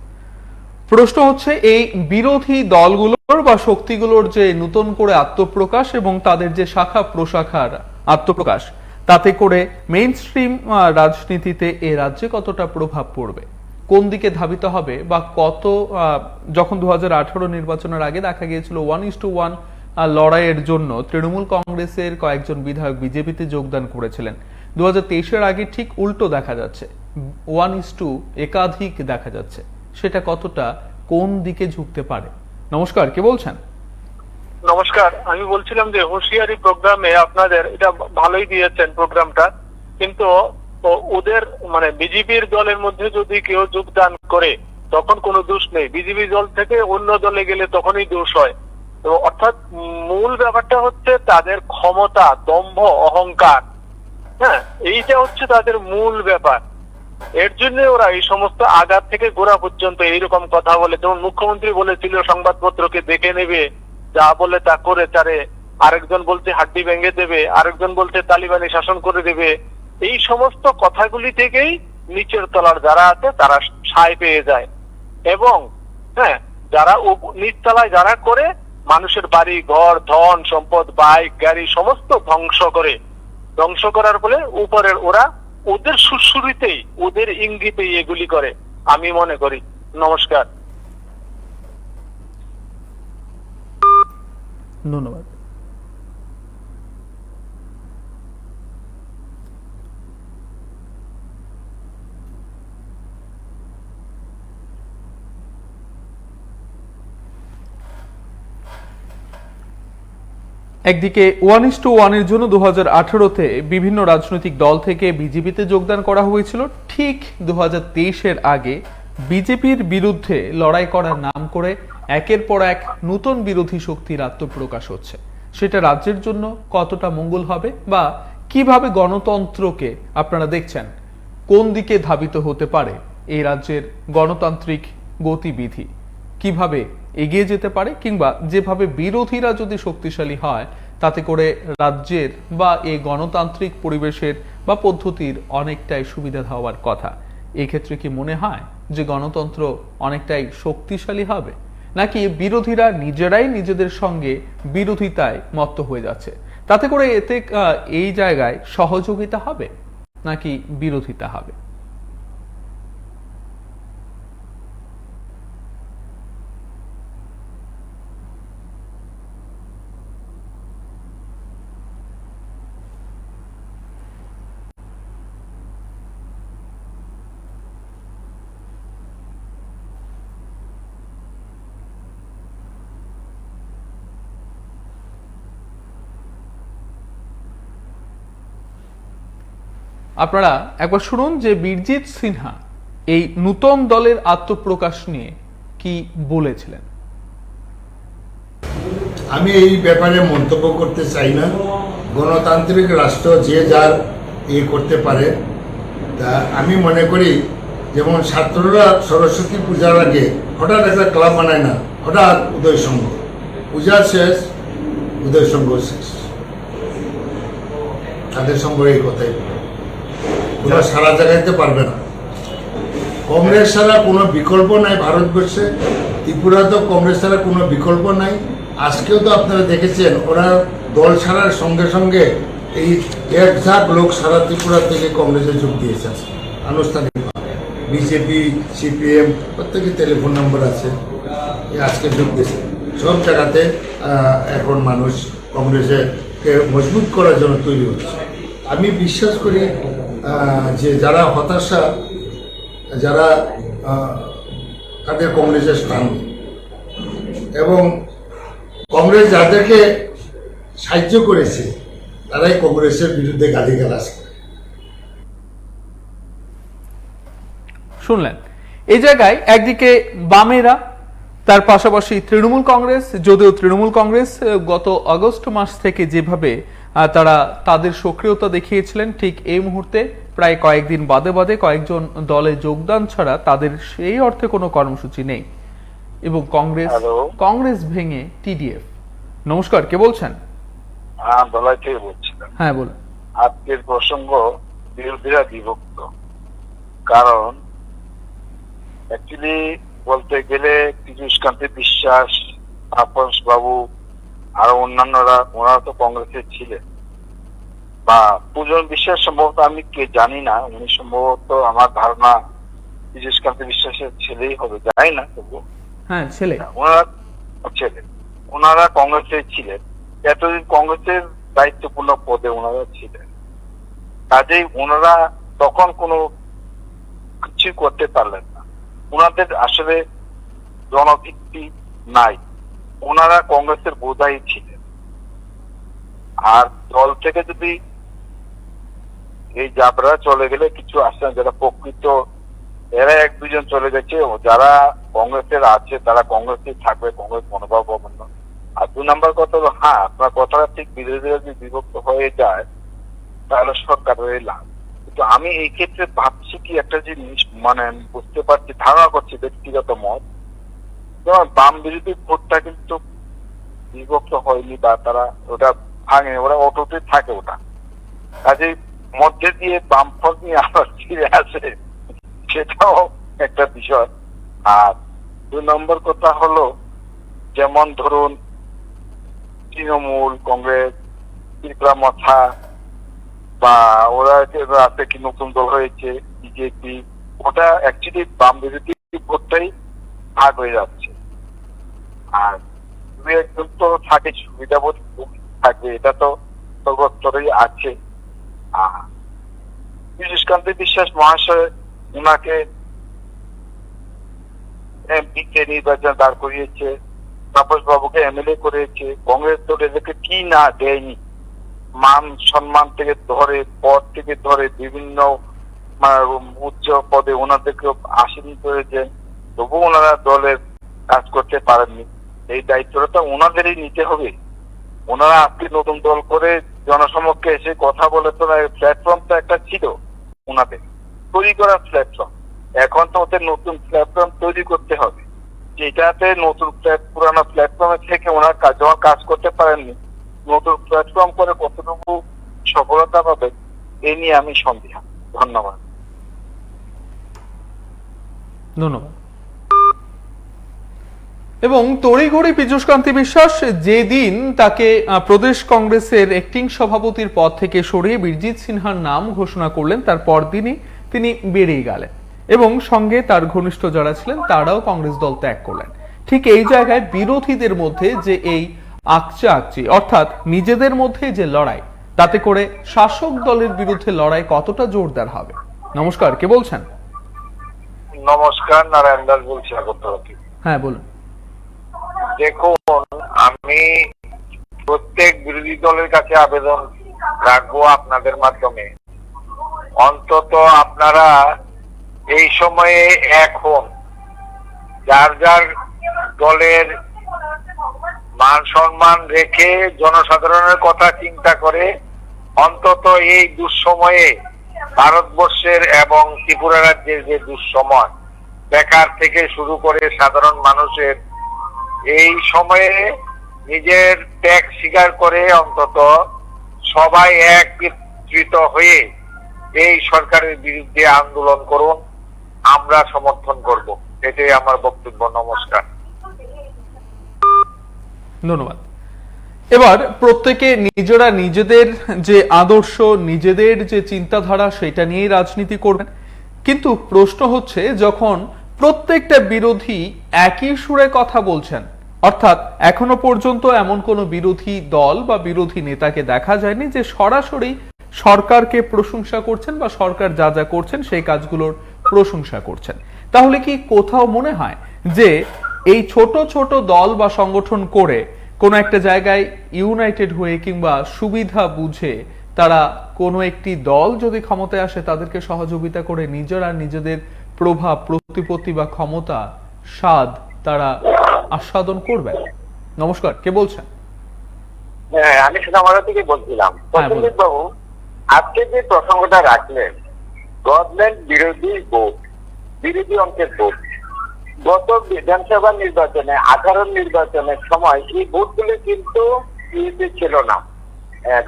প্রশ্ন হচ্ছে এই বিরোধী দলগুলোর বা শক্তিগুলোর যে নতুন করে আত্মপ্রকাশ এবং তাদের যে শাখা প্রশাখার আত্মপ্রকাশ, তাতে করে মেইন স্ট্রিম রাজনীতিতে এ রাজ্যে কতটা প্রভাব পড়বে, কোন দিকে ধাবিত হবে, বা কত যখন 2018 নির্বাচনের আগে দেখা গিয়েছিল 1:1 লড়াইয়ের জন্য তৃণমূল কংগ্রেসের কয়েকজন বিধায়ক বিজেপিতে যোগদান করেছিলেন। 2023-এর আগে ঠিক উল্টো দেখা যাচ্ছে, 1:2 একাধিক দেখা যাচ্ছে। সেটা কতটা কোন দিকে ঝুঁকতে পারে? নমস্কার, কে বলছেন? নমস্কার, আমি বলছিলাম যে হুঁশিয়ারি প্রোগ্রামে আপনাদের এটা ভালোই দিয়েছেন প্রোগ্রামটা, কিন্তু ওদের মানে বিজেপির দলের মধ্যে যদি কেউ যোগদান করে তখন কোনো দোষ নেই, বিজেপি দল থেকে অন্য দলে গেলে তখনই দোষ হয়। তো অর্থাৎ মূল ব্যাপারটা হচ্ছে তাদের ক্ষমতা, দম্ভ, অহংকার। হ্যাঁ, এইটা হচ্ছে তাদের মূল ব্যাপার। এর জন্য ওরা এই সমস্ত আঘাত থেকে গোড়া পর্যন্ত এইরকম কথা বলে। যেমন মুখ্যমন্ত্রী বলেছিল সংবাদপত্রকে দেখে নেবে, যা বলে তা করে তারে। আরেকজন বলছে হাড্ডি ভেঙে দেবে, আরেকজন বলছে তালিবানি শাসন করে দেবে। এই সমস্ত কথাগুলি থেকেই নিচের তলার যারা আছে তারা সায় পেয়ে যায়। এবং হ্যাঁ, যারা নিচতলায় যারা করে মানুষের বাড়ি ঘর ধন সম্পদ বাইক গাড়ি সমস্ত ধ্বংস করার ফলে উপরের ওরা ওদের সুরসুরিতেই ওদের ইঙ্গিতেই এগুলি করে আমি মনে করি। নমস্কার, ধন্যবাদ। একদিকে 1:1 জন্য 2018-তে বিভিন্ন রাজনৈতিক দল থেকে বিজেপিতে যোগদান করা হয়েছিল, ঠিক 2023-এর আগে বিজেপির বিরুদ্ধে লড়াই করার নাম করে একের পর এক নতুন বিরোধী শক্তির আত্মপ্রকাশ হচ্ছে। সেটা রাজ্যের জন্য কতটা মঙ্গল হবে বা কিভাবে গণতন্ত্রকে আপনারা দেখছেন, কোন দিকে ধাবিত হতে পারে এই রাজ্যের গণতান্ত্রিক গতিবিধি, কিভাবে এগিয়ে যেতে পারে, কিংবা যেভাবে বিরোধীরা যদি শক্তিশালী হয় তাতে করে রাজ্যের বা এই গণতান্ত্রিক পরিবেশের বা পদ্ধতির অনেকটাই সুবিধা হওয়ার কথা। এক্ষেত্রে কি মনে হয় যে গণতন্ত্র অনেকটাই শক্তিশালী হবে, নাকি বিরোধীরা নিজেরাই নিজেদের সঙ্গে বিরোধিতায় মত্ত হয়ে যাচ্ছে, তাতে করে এতে এই জায়গায় সহযোগিতা হবে নাকি বিরোধিতা হবে? আপনারা একবার শুনুন যে বীরজিৎ সিনহা এই নূতন দলের আত্মপ্রকাশ নিয়ে কি বলেছিলেন। আমি এই ব্যাপারে মন্তব্য করতে চাই না। গণতান্ত্রিক রাষ্ট্র যে যার করতে পারে। তা আমি মনে করি যেমন ছাত্ররা সরস্বতী পূজার আগে হঠাৎ একটা ক্লাব বানায় না, হঠাৎ উদয় সংঘ, পূজা শেষ উদয় সংঘ শেষ, তাদের সঙ্গে এই কথাই ওরা সারা জায়গাতে পারবে না। কংগ্রেস ছাড়া কোনো বিকল্প নাই ভারতবর্ষে, ত্রিপুরা তো কংগ্রেস ছাড়া কোনো বিকল্প নাই। আজকেও তো আপনারা দেখেছেন ওরা দল ছাড়ার সঙ্গে সঙ্গে এই 1,00,000 লোক সারা ত্রিপুরা থেকে কংগ্রেসে যোগ দিয়েছে আনুষ্ঠানিকভাবে। বিজেপি, সিপিএম প্রত্যেকের টেলিফোন নম্বর আছে, আজকে যোগ দিয়েছে। সব জায়গাতে এখন মানুষ কংগ্রেসকে মজবুত করার জন্য তৈরি হচ্ছে। আমি বিশ্বাস করি যে যারা হতাশা, যারা তাদের কংগ্রেসের স্থান এবং কংগ্রেস যাদেরকে সাহায্য করেছে তারাই কংগ্রেসের বিরুদ্ধে গালিগালাজ করে। শুনলেন, এই জায়গায় একদিকে বামেরা, তার পাশাপাশি তৃণমূল কংগ্রেস, যদিও তৃণমূল কংগ্রেস গত আগস্ট মাস থেকে যেভাবে তারা তাদের সক্রিয়তা দেখিয়েছিলেন, ঠিক এই মুহূর্তে প্রায় কয়েকদিন বাদে বাদে কয়েকজন দলে যোগদান ছাড়া তাদের সেই অর্থে কোনো কর্মসূচি নেই। এবং কংগ্রেস ভেঙে টিডিএফ। নমস্কার, কে বলছেন? হ্যাঁ, দলাই থেকে বলছিলাম। হ্যাঁ বলুন। আজকের প্রসঙ্গ বিরোধীরা বিভক্ত, কারণ অ্যাকচুয়ালি বলতে গেলে পীযূষকান্তি বিশ্বাস, তাপস বাবু আর অন্যান্যরা, ওনারা তো কংগ্রেসের ছিলেন, বা পূজন বিশ্বাস সম্ভবত আমি কে জানি না, উনি সম্ভবত আমার ধারণা পীযূষকান্তি বিশ্বাসের ছেলেই হবে, জানি না, তবু হ্যাঁ ছেলে, ওনারা কংগ্রেসের ছিলেন, এতদিন কংগ্রেসের দায়িত্বপূর্ণ পদে ওনারা ছিলেন। কাজেই ওনারা তখন কোনো কিছু করতে পারলেন না, ওনাদের আসলে জনভিত্তি নাই, ওনারা কংগ্রেসের বোঝাই ছিলেন। আর দল থেকে যদি এই যাবরা চলে গেলে কিছু আসছে না, যারা প্রকৃত এরা 1-2 জন চলে গেছে, যারা কংগ্রেসের আছে তারা কংগ্রেসই থাকবে, কংগ্রেস মনোভাব হবে না। আর 2 নম্বর কথা হলো, হ্যাঁ আপনার কথাটা ঠিক, বিরোধীরা যদি বিভক্ত হয়ে যায় তাহলে সরকারের লাভ। কিন্তু আমি এই ক্ষেত্রে ভাবছি কি একটা জিনিস, মানে বুঝতে পারছি, ধারণা করছি, ব্যক্তিগত মত, যেমন বাম বিরোধী ভোটটা কিন্তু বিভক্ত হয়নি বা তারা ওটা ভাঙে, ওরা অটোতে থাকে, ওটা কাজে মধ্যে দিয়ে বামফ্রন্ট নিয়ে আবার ফিরে আসে, সেটাও একটা বিষয়। আর 2 নম্বর কথা হলো, যেমন ধরুন তৃণমূল কংগ্রেস, ত্রিপুরা মাথা, বা ওরা আছে কি নতুন দল হয়েছে বিজেপি, ওটা অ্যাকচুয়ালি বাম বিরোধী ভোটটাই ভাগ হয়ে যাচ্ছে। আর 2-1 তো থাকে, সুবিধা বোধ থাকবে, এটা তো সর্বস্তরেই আছে। আর পীযূষকান্তি বিশ্বাস মহাশয় ওনাকে এমপি কে নির্বাচন দাঁড় করিয়েছে, তাপস বাবুকে এমএলএ করেছে, কংগ্রেস তো এদেরকে কি না দেয়নি, মান সম্মান থেকে ধরে পদ থেকে ধরে বিভিন্ন উচ্চ পদে ওনাদেরকে আসীন করেছেন, তবু ওনারা দলের কাজ করতে পারেননি। এই দায়িত্বটা তো ওনাদেরই নিতে হবে। ওনারা আজকে নতুন দল করে জনসমক্ষে এসে কথা বলে তো প্ল্যাটফর্ম তো একটা ছিল ওনাদের তৈরি করা প্ল্যাটফর্ম, এখন তো ওদের নতুন প্ল্যাটফর্ম তৈরি করতে হবে। যেটাতে নতুন পুরানো প্ল্যাটফর্মে থেকে ওনার যখন কাজ করতে পারেননি, নতুন প্ল্যাটফর্ম করে কতটুকু সফলতা পাবে এ নিয়ে আমি সন্দিহান। ধন্যবাদ। ধন্যবাদ। এবং তড়িঘড়ি পীযূষকান্তি বিশ্বাস যেদিন তাকে প্রদেশ কংগ্রেসের অ্যাক্টিং সভাপতির পদ থেকে সরিয়ে বীরজিৎ সিনহার নাম ঘোষণা করলেন, তার পরদিনই তিনি বেরিয়ে গেলেন এবং সঙ্গে তার ঘনিষ্ঠ যারা ছিলেন তারাও কংগ্রেস দল ত্যাগ করলেন। ঠিক এই জায়গায় বিরোধীদের মধ্যে যে এই আকচি অর্থাৎ নিজেদের মধ্যে যে লড়াই, তাতে করে শাসক দলের বিরুদ্ধে লড়াই কতটা জোরদার হবে? নমস্কার, কে বলছেন? নমস্কার, নারায়ণ দাস বলছি আগরতলা থেকে। হ্যাঁ বলুন। দেখুন, আমি প্রত্যেক বিরোধী দলের কাছে আবেদন রাখবো আপনাদের মাধ্যমে, অন্তত আপনারা এই সময়ে এখন যার যার দলের মান সম্মান রেখে জনসাধারণের কথা চিন্তা করে অন্তত এই দুঃসময়ে ভারতবর্ষের এবং ত্রিপুরা রাজ্যের যে দুঃসময়, বেকার থেকে শুরু করে সাধারণ মানুষের, এই সময়ে নিজের ত্যাগ স্বীকার করে অন্তত সবাই একত্রিত হয়ে এই সরকারের বিরুদ্ধে আন্দোলন করুন, আমরা সমর্থন করব। এটাই আমার বক্তব্য। নমস্কার। ধন্যবাদ। এবার প্রত্যেকে নিজেরা নিজেদের যে আদর্শ, নিজেদের যে চিন্তাধারা, সেটা নিয়েই রাজনীতি করবেন। কিন্তু প্রশ্ন হচ্ছে, যখন প্রত্যেকটা বিরোধী একই সুরে কথা বলছেন, অর্থাৎ এখনো পর্যন্ত এমন কোনো বিরোধী দল বা বিরোধী নেতাকে দেখা যায়নি যে সরাসরি সরকারকে প্রশংসা করছেন বা সরকার যা যা করছেন সেই কাজগুলোর প্রশংসা করছেন, তাহলে কি কোথাও মনে হয় যে এই ছোট ছোট দল বা সংগঠন করে কোনো একটা জায়গায় ইউনাইটেড হয়ে কিংবা সুবিধা বুঝে তারা কোনো একটি দল যদি ক্ষমতায় আসে তাদেরকে সহযোগিতা করে নিজেরা নিজেদের প্রভাব, প্রতিপত্তি বা ক্ষমতা স্বাদ তারা আস্বাদন করবেন? নমস্কার, কে বলছেন? হ্যাঁ, আমি সোনামারা থেকে বলছিলাম। প্রসেনজিৎ বাবু, আজকে যে প্রসঙ্গটা রাখলেন, গভর্নমেন্ট বিরোধী ভোট, বিরোধী অংশের ভোট, গত বিধানসভা নির্বাচনে 18 নির্বাচনের সময় এই ভোটগুলো কিন্তু ছিল না,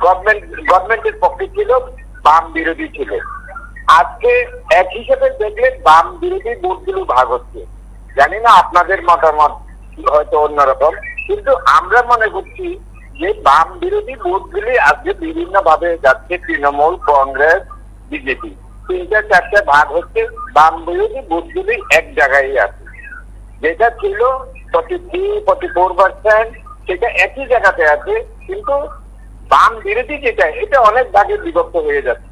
গভর্নমেন্টের পক্ষে ছিল, বাম বিরোধী ছিল। আজকে এক হিসেবে দেখলে বাম বিরোধী ভোটগুলো ভাগ হচ্ছে। জানি না আপনাদের মতামত হয়তো অন্যরকম, কিন্তু আমরা মনে করছি যে বাম বিরোধী ভোটগুলি আজকে বিভিন্ন ভাবে যাচ্ছে। তৃণমূল, কংগ্রেস, বিজেপি, 3-4 ভাগ হচ্ছে। বাম বিরোধী ভোটগুলি এক জায়গায় আছে। যেটা ছিল 43-44%, সেটা একই জায়গাতে আছে, কিন্তু বাম বিরোধী যেটা, এটা অনেক ভাগে বিভক্ত হয়ে যাচ্ছে।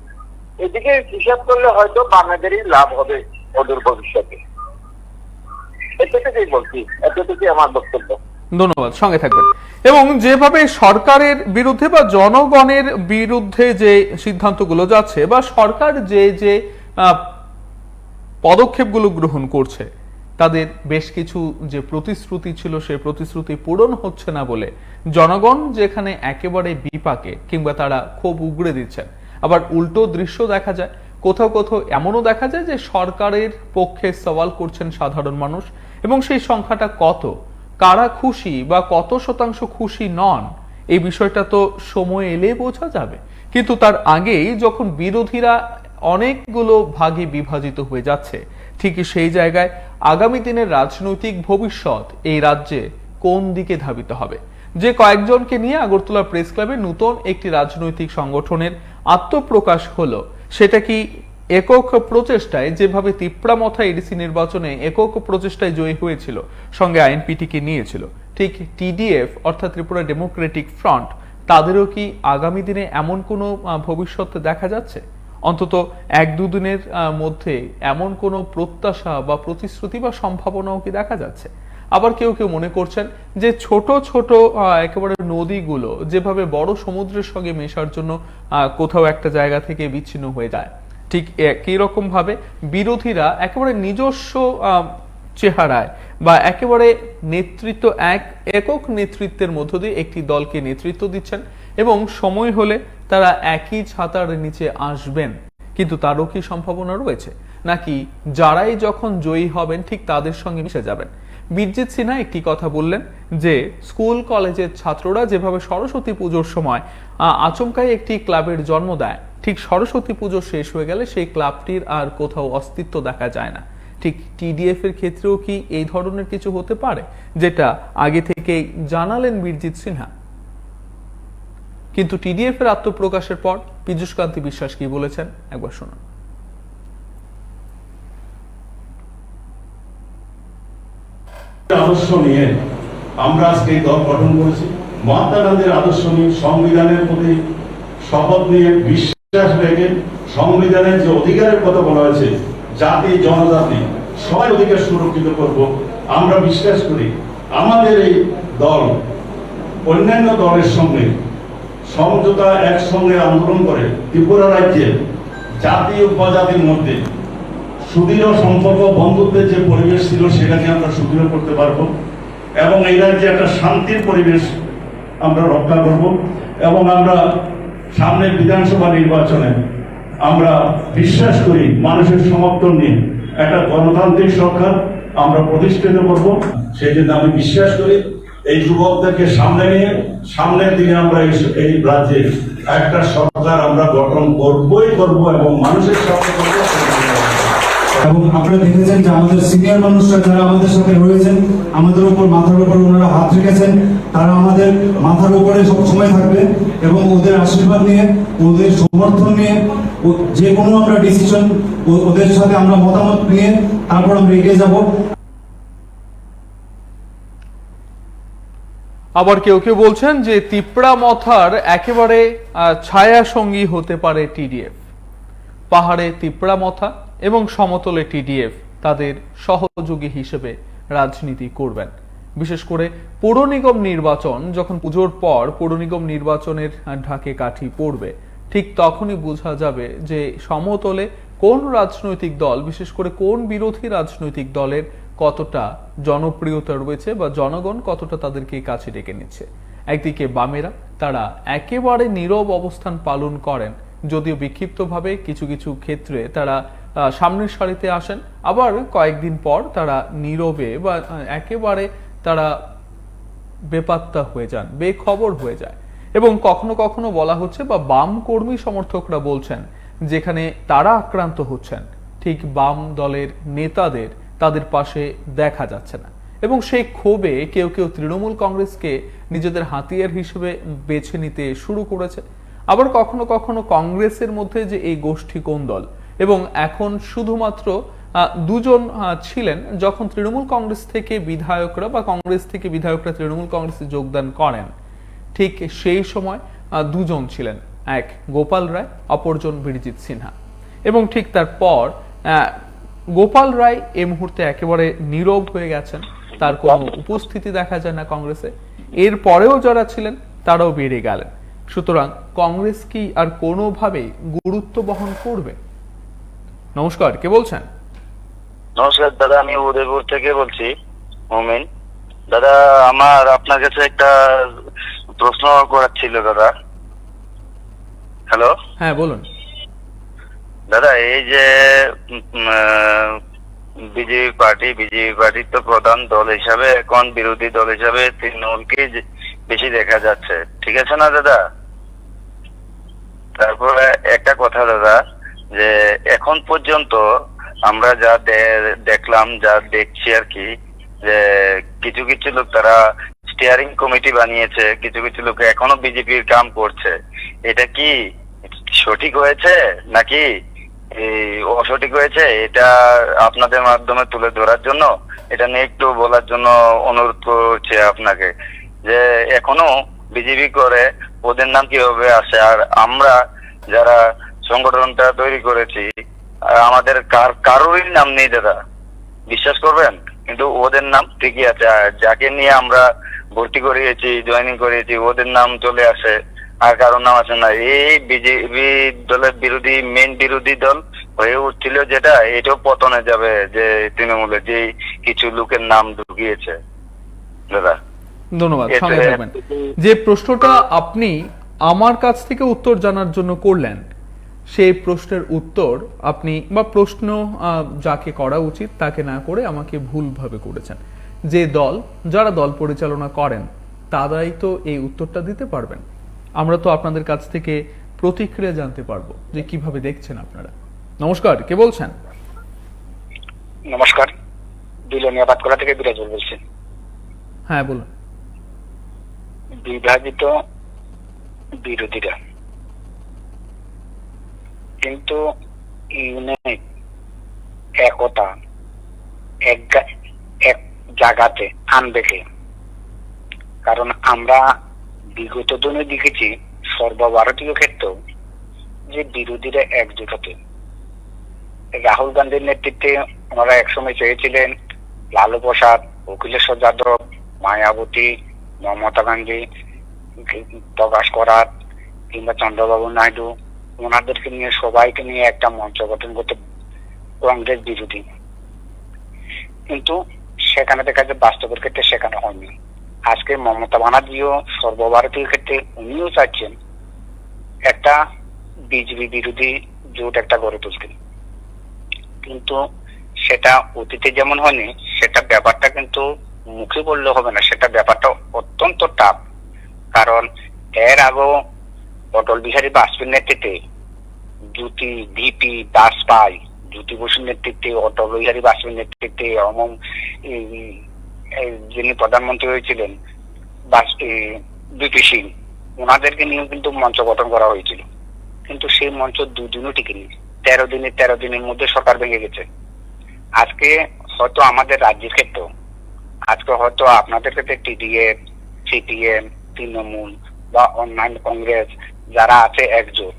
এদিকে হিসাব করলে হয়তো বামেদেরই লাভ হবে অদূর ভবিষ্যতে। এতটুকুই বলছি, এতটুকুই আমার বক্তব্য। ধন্যবাদ, সঙ্গে থাকবেন। এবং যেভাবে সরকারের বিরুদ্ধে বা জনগণের বিরুদ্ধে যে সিদ্ধান্তগুলো যাচ্ছে বা সরকার যে যে পদক্ষেপগুলো গ্রহণ করছে, তাদের বেশ কিছু যে প্রতিশ্রুতি ছিল সেই প্রতিশ্রুতি পূরণ হচ্ছে না বলে জনগণ যেখানে একেবারে বিপাকে কিংবা তারা ক্ষোভ উগড়ে দিচ্ছেন, আবার উল্টো দৃশ্য দেখা যায়। কোথাও কোথাও এমনও দেখা যায় যে সরকারের পক্ষে সওয়াল করছেন সাধারণ মানুষ, এবং সেই সংখ্যাটা কত, কারা খুশি বা কত শতাংশ খুশি নন, এই বিষয়টা তো সময় এলে বোঝা যাবে। কিন্তু তার আগেই যখন বিরোধীরা অনেকগুলো ভাগে বিভাজিত হয়ে যাচ্ছে, ঠিক সেই জায়গায় আগামী দিনের রাজনৈতিক ভবিষ্যৎ এই রাজ্যে কোন দিকে ধাবিত হবে? যে কয়েকজনকে নিয়ে আগরতলা প্রেস ক্লাবে নতুন একটি রাজনৈতিক সংগঠনের আত্মপ্রকাশ হলো, সেটা কি একক প্রচেষ্টায়, যেভাবে তিপ্রামথা এডিসি নির্বাচনে একক প্রচেষ্টায় জয়ী হয়েছিল, সঙ্গে আইএনপিটিকে নিয়েছিল, ঠিক টিডিএফ অর্থাৎ ত্রিপুরা ডেমোক্রেটিক ফ্রন্ট, তাদেরও কি আগামী দিনে এমন কোনো ভবিষ্যৎ দেখা যাচ্ছে? অন্তত 1-2 দিনের মধ্যে এমন কোনো প্রত্যাশা বা প্রতিশ্রুতি বা সম্ভাবনাও কি দেখা যাচ্ছে? আবার কেউ কেউ মনে করছেন যে ছোট ছোট একেবারে নদীগুলো যেভাবে বড় সমুদ্রের সঙ্গে মেশার জন্য কোথাও একটা জায়গা থেকে বিচ্ছিন্ন হয়ে যায়, ঠিক একই রকম ভাবে বিরোধীরা একেবারে নিজস্ব চেহারায় বা একেবারে নেতৃত্ব একক নেতৃত্বের মধ্য দিয়ে একটি দলকে নেতৃত্ব দিচ্ছেন এবং সময় হলে তারা একই ছাতার নিচে আসবেন। কিন্তু তারও কি সম্ভাবনা রয়েছে, নাকি যারাই যখন জয়ী হবেন ঠিক তাদের সঙ্গে মিশে যাবেন? বীরজিৎ সিনহা একটি কথা বললেন যে স্কুল কলেজের ছাত্ররা যেভাবে সরস্বতী পুজোর সময় আচমকাই একটি ক্লাবের জন্ম দেয়, ঠিক সরস্বতী পুজো শেষ হয়ে গেলে সেই ক্লাবটির আর কোথাও অস্তিত্ব দেখা যায় না। ঠিক টিডিএফ এর ক্ষেত্রেও কি এই ধরনের কিছু হতে পারে, যেটা আগে থেকেই জানালেন বীরজিৎ সিনহা? কিন্তু টিডিএফ এর আত্মপ্রকাশের পর পীযূষ কান্তি বিশ্বাস কি বলেছেন একবার শুনুন। আদর্শ নিয়ে আমরা আজকে এই দল গঠন করেছি। মহাত্মা গান্ধীর আদর্শ নিয়ে সংবিধানের প্রতি শপথ নিয়ে বিশ্বাস রেখে সংবিধানের যে অধিকারের কথা বলা হয়েছে, জাতি জনজাতি সবাই অধিকার সুরক্ষিত করব, আমরা বিশ্বাস করি। আমাদের এই দল অন্যান্য দলের সঙ্গে সমঝোতা একসঙ্গে আন্দোলন করে ত্রিপুরা রাজ্যে জাতি উপজাতির মধ্যে সুদৃঢ় সম্পর্ক বন্ধুত্বের যে পরিবেশ ছিল সেটাকে আমরা সুদৃঢ় করতে পারবো এবং এই রাজ্যে একটা শান্তির পরিবেশ আমরা রক্ষা করব এবং আমরা সামনের বিধানসভা নির্বাচনে আমরা বিশ্বাস করি মানুষের সমর্থন নিয়ে একটা গণতান্ত্রিক সরকার আমরা প্রতিষ্ঠিত করব। সেই জন্য আমি বিশ্বাস করি এই যুবকদেরকে সামনে নিয়ে সামনের দিনে আমরা এই রাজ্যে একটা সরকার আমরা গঠন করবই করব এবং মানুষের সাথে করব। এবং আপনারা দেখেছেন যে আমাদের সিনিয়র মানুষরা যারা আমাদের সাথে রয়েছেন, আমাদের উপর মাথার উপর ওনারা হাত রেখেছেন, তারা আমাদের মাথার উপরে সব সময় থাকবে এবং ওদের আশীর্বাদ নিয়ে ওদের সমর্থন নিয়ে যে কোনো আমরা ডিসিশন ওদের সাথে আমরা মতামত নিয়ে তারপর আমরা এগিয়ে যাব। আবার কেউ কেউ বলছেন যে তিপ্রা মথার একেবারে ছায়া সঙ্গী হতে পারে টিডিএফ। পাহাড়ে তিপ্রা মথা এবং সমতলে টিডিএফ তাদের সহযোগী হিসেবে রাজনীতি করবেন। বিশেষ করে পৌর নিগম নির্বাচন যখন পুজোর পর পৌর নিগম নির্বাচনের ঢাকে কাঠি পড়বে, ঠিক তখনই বোঝা যাবে যে সমতলে কোন রাজনৈতিক দল, বিশেষ করে কোন বিরোধী রাজনৈতিক দলের কতটা জনপ্রিয়তা রয়েছে বা জনগণ কতটা তাদেরকে কাছে ডেকে নিচ্ছে। একদিকে বামেরা তারা একেবারে নীরব অবস্থান পালন করেন, যদিও বিক্ষিপ্তভাবে কিছু কিছু ক্ষেত্রে তারা সামনের সারিতে আসেন, আবার কয়েকদিন পর তারা নীরবে বা একেবারে তারা বেপাত্তা হয়ে যান, বেখবর হয়ে যায়। এবং কখনো কখনো বলা হচ্ছে বা বাম কর্মী সমর্থকরা বলছেন যেখানে তারা আক্রান্ত হচ্ছেন ঠিক বাম দলের নেতাদের তাদের পাশে দেখা যাচ্ছে না এবং সেই ক্ষোভে কেউ কেউ তৃণমূল কংগ্রেসকে নিজেদের হাতিয়ার হিসেবে বেছে নিতে শুরু করেছে। আবার কখনো কখনো কংগ্রেসের মধ্যে যে এই গোষ্ঠী কোন দল এবং এখন শুধুমাত্র দুজন ছিলেন যখন তৃণমূল কংগ্রেস থেকে বিধায়করা বা কংগ্রেস থেকে বিধায়করা তৃণমূল কংগ্রেসে যোগদান করেন, ঠিক সেই সময় দুজন ছিলেন, এক গোপাল রায়, অপরজন বীরজিৎ সিনহা। এবং ঠিক তারপর গোপাল রায় এই মুহূর্তে একেবারে নীরব হয়ে গেছেন, তার কোনো উপস্থিতি দেখা যায় না কংগ্রেসে। এর পরেও যারা ছিলেন তারাও বেড়ে গেলেন। সুতরাং কংগ্রেস কি আর কোনোভাবেই গুরুত্ব বহন করবে? নমস্কার, কে বলছেন? নমস্কার দাদা, আমি উদয়পুর থেকে বলছি, মোমিন। দাদা আমার আপনার কাছে একটা প্রশ্ন করার ছিল দাদা। হ্যালো, হ্যাঁ বলুন দাদা। এই যে বিজেপি পার্টি তো প্রধান দল হিসাবে এখন বিরোধী দল হিসাবে তৃণমূলকে বেশি দেখা যাচ্ছে, ঠিক আছে না দাদা? তারপরে একটা কথা দাদা, যে এখন পর্যন্ত আমরা যা দেখলাম, যা দেখছি আর কি, যে কিছু কিছু লোক তারা স্টিয়ারিং কমিটি বানিয়েছে, কিছু কিছু লোক এখনো বিজেপির কাম করছে। এটা কি সঠিক হয়েছে নাকি অসঠিক হয়েছে? এটা আপনাদের মাধ্যমে তুলে ধরার জন্য, এটা নিয়ে একটু বলার জন্য অনুরোধ করছি আপনাকে, যে এখনো বিজেপি করে ওদের নাম কিভাবে আসে, আর আমরা যারা সংগঠনটা তৈরি করেছি আমাদের কারোরই নাম নেই দাদা, বিশ্বাস করবেন। কিন্তু ওদের নাম ঠিকই আছে, আর যাকে নিয়ে আমরা ভর্তি করিয়েছি, জয়েনিং করিয়েছি, ওদের নাম চলে আসে, আর কারোর নাম আসে না। এই বিজেপি দলের বিরোধী, মেন বিরোধী দল হয়ে উঠছিল যেটা, এটাও পতনে যাবে, যে তৃণমূলে যে কিছু লোকের নাম ঢুকিয়েছে। দাদা ধন্যবাদ, সঙ্গে থাকবেন। যে প্রশ্নটা আপনি আমার কাছ থেকে উত্তর জানার জন্য করলেন, সেই প্রশ্নের উত্তর আপনি, বা প্রশ্ন যাকে করা উচিত তাকে না করে আমাকে ভুলভাবে করেছেন। যে দল, যারা দল পরিচালনা করেন তারাই তো এই উত্তরটা দিতে পারবেন। আমরা তো আপনাদের কাছ থেকে প্রতিক্রিয়া জানতে পারবো যে কিভাবে দেখছেন আপনারা। নমস্কার, কে বলছেন? নমস্কার, বিলোনিয়া বাতকলা থেকে বিরাজুল বলছি। হ্যাঁ বলুন। বিভাজিত বিরোধীরা কিন্তু ইউনিট, একতা এক জায়গাতে আনবে কে? কারণ আমরা বিগত দিনে দেখেছি সর্বভারতীয় ক্ষেত্রেও যে বিরোধীরা একজোট হতে। রাহুল গান্ধীর নেতৃত্বে ওনারা একসময় চেয়েছিলেন লালু প্রসাদ, অখিলেশ্বর যাদব, মায়াবতী, মমতা গান্ধী, প্রকাশ করাত কিংবা চন্দ্রবাবু নাইডু, ওনাদেরকে নিয়ে, সবাইকে নিয়ে একটা মঞ্চ গঠন করতে, কংগ্রেস বিরোধী। কিন্তু সেখানে দেখা যায় বাস্তবের ক্ষেত্রে সেখানে হয়নি। আজকে মমতা ব্যানার্জিও সর্বভারতীয় ক্ষেত্রে উনিও চাচ্ছেন একটা বিজেপি বিরোধী জোট একটা গড়ে তুলতে, কিন্তু সেটা অতীতে যেমন হয়নি, সেটা ব্যাপারটা কিন্তু মুখে বললে হবে না, সেটা ব্যাপারটা অত্যন্ত টাফ। কারণ এর আগেও অটল বিহারী বাজপেয়ীর নেতৃত্বে জ্যোতি ভিপি বাজপাই, জ্যোতি বসুর নেতৃত্বে, অটল বিহারী বাজপেয়ীর নেতৃত্বে, এবং যিনি প্রধানমন্ত্রী হয়েছিলেন বিপি সিং, ওনাদেরকে নিয়েও কিন্তু মঞ্চ গঠন করা হয়েছিল। কিন্তু সেই মঞ্চ দুদিনও টিকেনি, 13 দিনের মধ্যে সরকার ভেঙে গেছে। আজকে হয়তো আমাদের রাজ্যের ক্ষেত্রে, আজকে হয়তো আপনাদের ক্ষেত্রে টিডিএফ, সিপিএম, তৃণমূল বা অন্যান্য কংগ্রেস যারা আছে একজোট,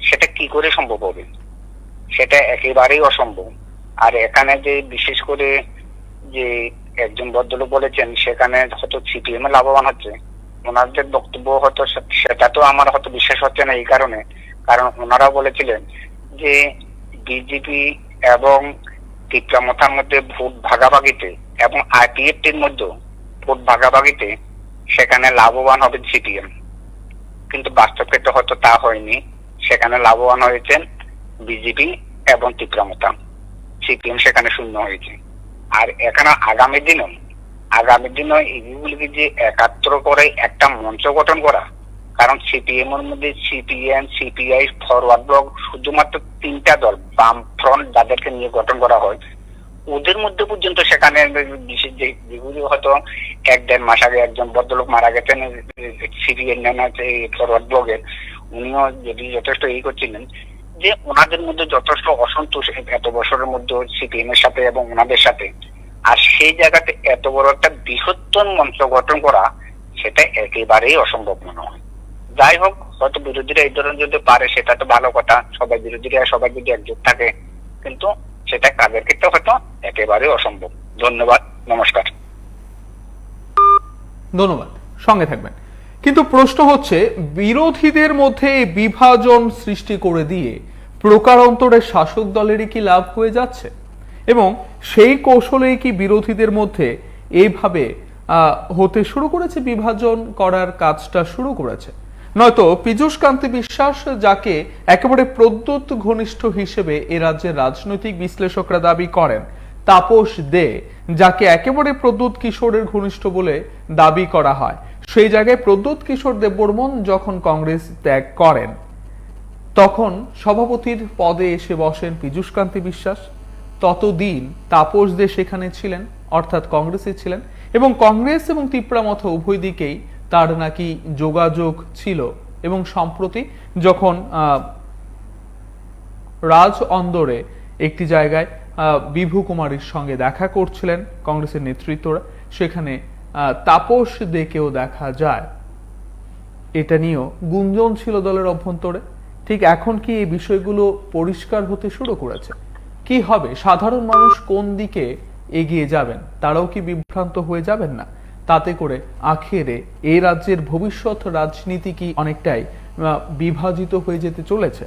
সেটা কি করে সম্ভব হবে? সেটা একেবারেই অসম্ভব। আর এখানে যে বিশেষ করে যে একজন ভদ্রলোক বলেছেন সেখানে হয়তো সিপিএম এ লাভবান হচ্ছে, ওনাদের বক্তব্য হয়তো সেটা তো আমার হয়তো বিশ্বাস হচ্ছে না। এই কারণ ওনারা বলেছিলেন যে বিজেপি এবং তীব্রামথার মধ্যে ভোট ভাগাভাগিতে এবং আইপিএফটির মধ্যে ভোট ভাগাভাগিতে সেখানে লাভবান হবে সিপিএম, কিন্তু বাস্তব ক্ষেত্রে হয়তো তা হয়নি। সেখানে লাভবান হয়েছেন বিজেপি এবং তীব্রামথা, সিপিএম সেখানে শূন্য হয়েছে। আর এখানে আগামী দিনও এইগুলিকে যে একাত্র করে একটা মঞ্চ গঠন করা, কারণ সিপিএম এর মধ্যে সিপিএম, সিপিআই, ফরওয়ার্ড ব্লক, শুধুমাত্র 3টা দল, বাম ফ্রন্ট যাদেরকে নিয়ে গঠন করা হয়, ওদের মধ্যে পর্যন্ত সেখানে বিশেষ যেগুলি হয়তো 1-1.5 মাস আগে একজন ভদ্রলোক মারা গেছেন সিপিএম ফরওয়ার্ড ব্লকের, উনিও যদি যথেষ্ট করছিলেন যে ওনাদের মধ্যে যথেষ্ট অসন্তোষ এত বছরের মধ্যে সিপিএম এর সাথে এবং ওনাদের সাথে। আর সেই জায়গাতে এত বড় একটা বৃহত্তম মঞ্চ গঠন করা, সেটা একেবারেই অসম্ভব মনে হয়। যাই হোক, হয়তো বিরোধীরা এই ধরনের যদি পারে সেটা তো ভালো কথা, সবাই বিরোধীরা সবাই যদি একজোট থাকে, কিন্তু সেটা কাজের ক্ষেত্রে হয়তো একেবারেই অসম্ভব। ধন্যবাদ, নমস্কার। ধন্যবাদ, সঙ্গে থাকবেন। কিন্তু প্রশ্ন হচ্ছে, বিরোধীদের মধ্যে বিভাজন সৃষ্টি করে দিয়ে প্রকারান্তরে শাসক দলেরই কি লাভ হয়ে যাচ্ছে, এবং সেই কৌশলেই কি বিরোধীদের মধ্যে এইভাবে হতে শুরু করেছে, বিভাজন করার কাজটা শুরু করেছে? নয়তো পীযূষ কান্তি বিশ্বাস, যাকে একেবারে প্রদ্যোৎ ঘনিষ্ঠ হিসেবে এ রাজ্যের রাজনৈতিক বিশ্লেষকরা দাবি করেন, তাপস দে, যাকে একেবারে প্রদ্যোৎ কিশোরের ঘনিষ্ঠ বলে দাবি করা হয়, সেই জায়গায় প্রদ্যোৎ কিশোর দেববর্মন যখন কংগ্রেস ত্যাগ করেন, তখন সভাপতির পদে এসে বসেন পীযূষ কান্তি বিশ্বাস। ততদিন তাপস দে সেখানে ছিলেন, অর্থাৎ কংগ্রেসে ছিলেন, এবং কংগ্রেস এবং তীব্রামথা উভয় দিকেই তার নাকি যোগাযোগ ছিল। এবং সম্প্রতি যখন রাজ অন্দরে একটি জায়গায় বিভু কুমারীর সঙ্গে দেখা করছিলেন কংগ্রেসের নেতৃত্বরা, সেখানে তাপস দেকেও দেখা যায়। এটা নিয়েও গুঞ্জন ছিল দলের অভ্যন্তরে। ঠিক এখন কি এই বিষয়গুলো পরিষ্কার হতে শুরু করেছে? কি হবে, সাধারণ মানুষ কোন দিকে এগিয়ে যাবেন, তারাও কি বিভ্রান্ত হয়ে যাবেন না? তাতে করে আখেরে এই রাজ্যের ভবিষ্যৎ রাজনীতি কি অনেকটাই বিভাজিত হয়ে যেতে চলেছে?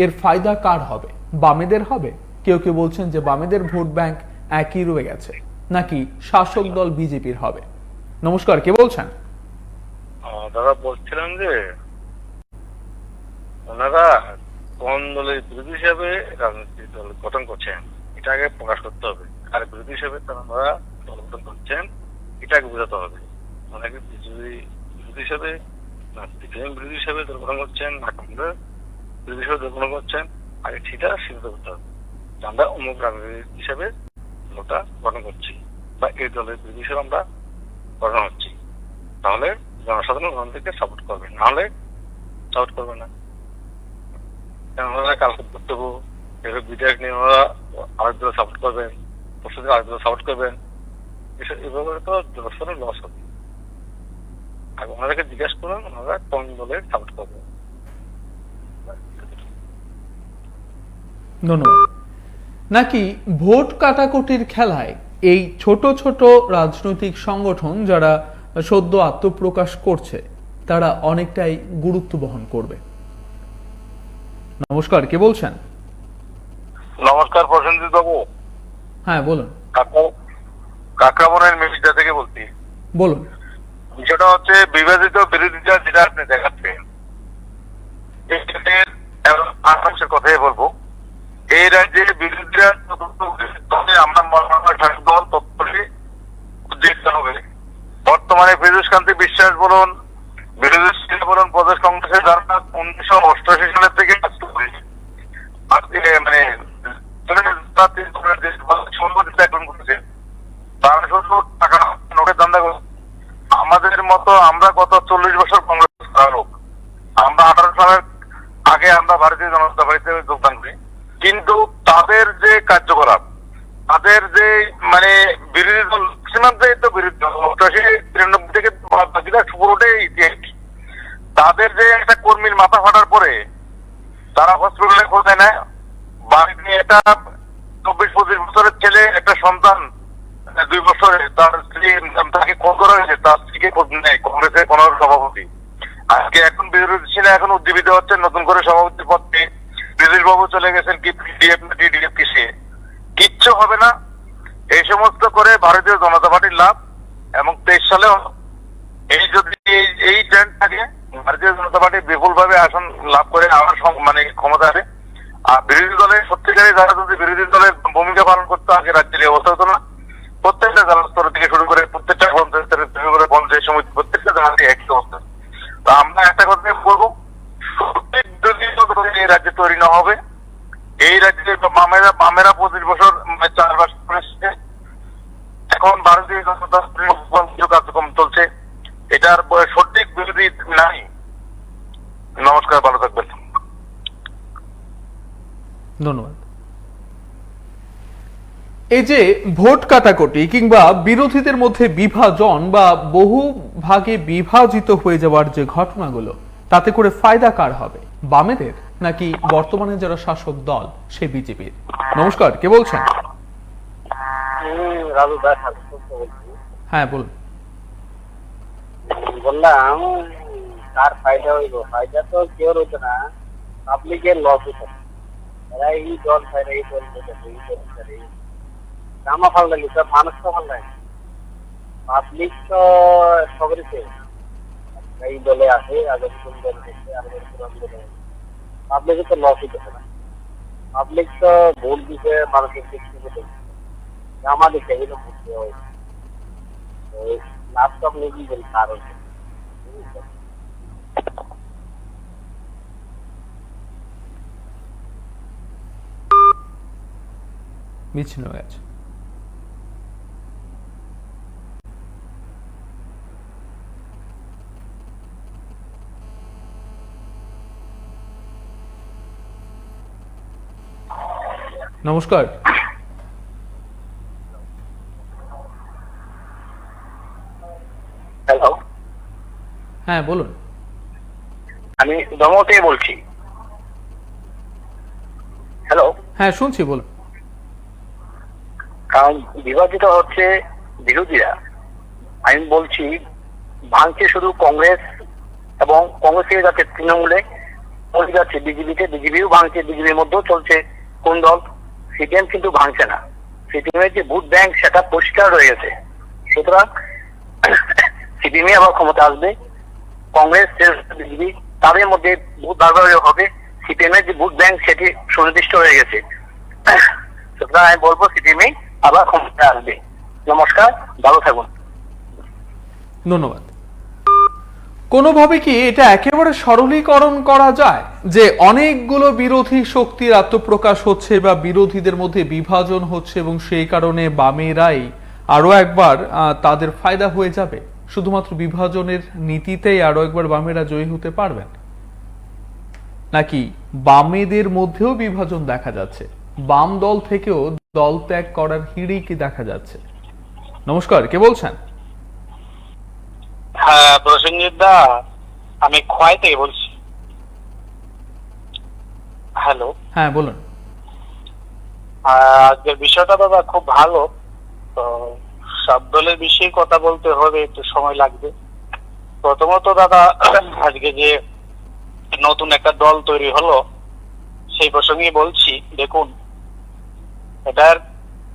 এর ফায়দা কার হবে? বামেদের হবে? কেউ কেউ বলছেন যে বামেদের ভোট ব্যাংক একই রয়ে গেছে, নাকি শাসক দল বিজেপির হবে? নমস্কার, কে বলছেন? দাদা বলছিলাম যে ওনারা কোন দলের বিরোধী হিসাবে রাজনৈতিক দল গঠন করছেন এটা আগে প্রকাশ করতে হবে, আর বিরোধী হিসাবে তারা দল গঠন করছেন এটা আগে বোঝাতে হবে। ওনাকে বিজেপি বিরোধী হিসাবে না সিপিএম বিরোধী হিসাবে দল গঠন করছেন না কংগ্রেস বিরোধী হিসাবে দল গঠন করছেন, আগে সেটা সিদ্ধান্ত করতে হবে। আমরা অমুক রাজনীতি হিসাবে দলটা গঠন করছি বা এই দলের বিরোধী হিসাবে আমরা গঠন হচ্ছি, তাহলে জনসাধারণ ওনাদেরকে সাপোর্ট করবে, নাহলে সাপোর্ট করবে না। ওনারা কালকে বক্তব্য এসব বিধায়ক নিয়ে ওনারা আরেক দলে সাপোর্ট করবেন, পরশুদিন আরেক দলে সাপোর্ট করবেন, এসব এভাবে তো জনসাধারণ লস হবে। আর ওনাদেরকে জিজ্ঞাসা করুন ওনারা কোন দলের সাপোর্ট করবেন। ধন্যবাদ। নাকি ভোট কাটাকুটির খেলায় এই ছোট ছোট রাজনৈতিক সংগঠন যারা সদ্য আত্মপ্রকাশ করছে তারা অনেকটাই গুরুত্ব বহন করবে? নমস্কার, কে বলছেন? নমস্কার প্রসেনজিৎ বাবু। হ্যাঁ বলুন। কাকরাবনের মিডিয়া থেকে বলছি। বলুন। বিষয়টা হচ্ছে বিভাজিত বিরোধিতা যেটা আপনি দেখাচ্ছেন, আকাঙ্ক্ষার কথাই বলবো। এই রাজ্যের বিরোধীরা আমরা দল তৎপরে উদ্যোক্তা হবে। বর্তমানে ফিরোজ কান্তি বিশ্বাস বলুন, বিরোধী বলুন, প্রদেশ কংগ্রেসের যারা 1988 সালের থেকে মানে টাকা নোটের দান্দা করছে। আমাদের মতো আমরা গত 40 বছর কংগ্রেস লোক, আমরা 18 সালের আগে আমরা ভারতীয় জনতা পার্টিতে যোগদান করি, কিন্তু তাদের যে কার্যকলাপ, তাদের যে মানে বিরোধী দল ম্যাক্সিমাম তো বিরোধী দল 93 থেকে বাকিটা পুরোটাই ইতিহাস। তাদের যে একটা কর্মীর মাথা ফাটার পরে তারা হসপিটালে খোঁজে নেয়, বাড়িতে একটা 24-25 বছরের ছেলে একটা সন্তান 2 বছরে তার স্ত্রী তাকে খোঁজ করা হয়েছে, তার স্ত্রীকে খোঁজ নেয় কংগ্রেসের কোন সভাপতি। আজকে এখন বিরোধী ছিল, এখন উজ্জীবিত হচ্ছে নতুন করে সভাপতির পদ পেয়ে। বিদেশ বাবু চলে গেছেন কি ডিএফ কিসে, কিচ্ছু হবে না। এই সমস্ত করে ভারতীয় জনতা পার্টির লাভ, এবং 23 সালেও এই যদি এই ট্রেন্ড থাকে ভারতীয় জনতা পার্টি বিপুল ভাবে আসন লাভ করে আবার মানে ক্ষমতা আসে। আর বিরোধী দলের সত্যিকারী যারা যদি বিরোধী দলের ভূমিকা পালন করতে আগে রাজ্যের অবস্থা হতো না। প্রত্যেকটা জেলা স্তর থেকে শুরু করে প্রত্যেকটা পঞ্চায়েত সমিতি প্রত্যেকটা জেলাতে একই অবস্থা। তো আমরা একটা কথা বলবো, এই রাজ্যে তৈরি না হবে। এই রাজ্যে বামেরা 25 বছর 4 মাস এখন ভারতীয় জনতা পার্টির কার্যক্রম চলছে, এটার সঠিক বিরোধী নাই। নমস্কার, ভালো থাকবেন। ধন্যবাদ। এই যে ভোট কাটাকুটি কিংবা বিরোধীদের মধ্যে বিভাজন বা বহু ভাগে বিভাজিত হয়ে যাওয়ার যে ঘটনাগুলো, তাতে করে ফায়দা কার হবে? বামেদের নাকি বর্তমানে যারা শাসক দল সে বিজেপির? নমস্কার, কে বলছেন? হ্যাঁ বলুন। বললাম কার ফায়দা হইব? ফায়দা তো কেউ হইতো না, পাবলিকের লস হইতো। এরা এই দল ছাড়ে এই দল ছাড়ে জামা ভাল লাগে, সব মানুষ তো ভাল লাগে, পাবলিক তো সবরিতে এই দলে আসে, আগের কোন দল থেকে আগের পুরান দলে। পাবলিকের তো লস হইতেছে না, পাবলিক তো ভোট দিতে মানুষের দেখতে পেতে জামা দিতে এগুলো বুঝতে হয়। লাভ তো আপনি কি বলি কারণ বিচ্ছিন্ন হয়ে গেছে। নমস্কার। হ্যালো, হ্যাঁ বলুন। আমি দমক থেকে বলছি। হ্যালো, হ্যাঁ শুনছি, বলুন। কারণ বিভাজিত হচ্ছে বিরোধীরা। আমি বলছি ভাঙছে শুধু কংগ্রেস, এবং কংগ্রেস থেকে যাচ্ছে তৃণমূলে, যাচ্ছে বিজেপিতে, বিজেপিও ভাঙছে, বিজেপির মধ্যেও চলছে কোন দল, সিপিএম কিন্তু ভাঙছে না। সিপিএম এর যে ভোট ব্যাংক সেটা পরিষ্কার রয়ে গেছে। সুতরাং সিপিএম আবার ক্ষমতা আসবে, কংগ্রেস বিজেপি তাদের মধ্যে ভোট ভাগাভাগি হবে। সিপিএম এর যে ভোট ব্যাংক সেটি সুনির্দিষ্ট হয়ে গেছে। সুতরাং আমি বলবো সিপিএম আবার ক্ষমতা আসবে। নমস্কার, ভালো থাকুন। ধন্যবাদ। কোনোভাবে কি এটা একেবারে সরলীকরণ করা যায় যে অনেকগুলো বিরোধী শক্তির আত্মপ্রকাশ হচ্ছে বা বিরোধীদের মধ্যে বিভাজন হচ্ছে এবং সেই কারণে বামেরাই আরো একবার তাদের ফায়দা হয়ে যাবে, শুধুমাত্র বিভাজনের নীতিতেই আরো একবার বামেরা জয়ী হতে পারবেন? নাকি বামেদের মধ্যেও বিভাজন দেখা যাচ্ছে, বাম দল থেকেও দল ত্যাগ করার হিড়িক দেখা যাচ্ছে? নমস্কার, কে বলছেন? হ্যাঁ প্রসেনজিৎ দা, আমি খোয়াই থেকে বলছি। হ্যালো, হ্যাঁ বলুন। আজকের বিষয়টা দাদা খুব ভালো। তো সব দলের বিষয়ে কথা বলতে হবে, একটু সময় লাগবে। প্রথমত দাদা, আজকে যে নতুন একটা দল তৈরি হলো সেই প্রসঙ্গে বলছি। দেখুন, এটার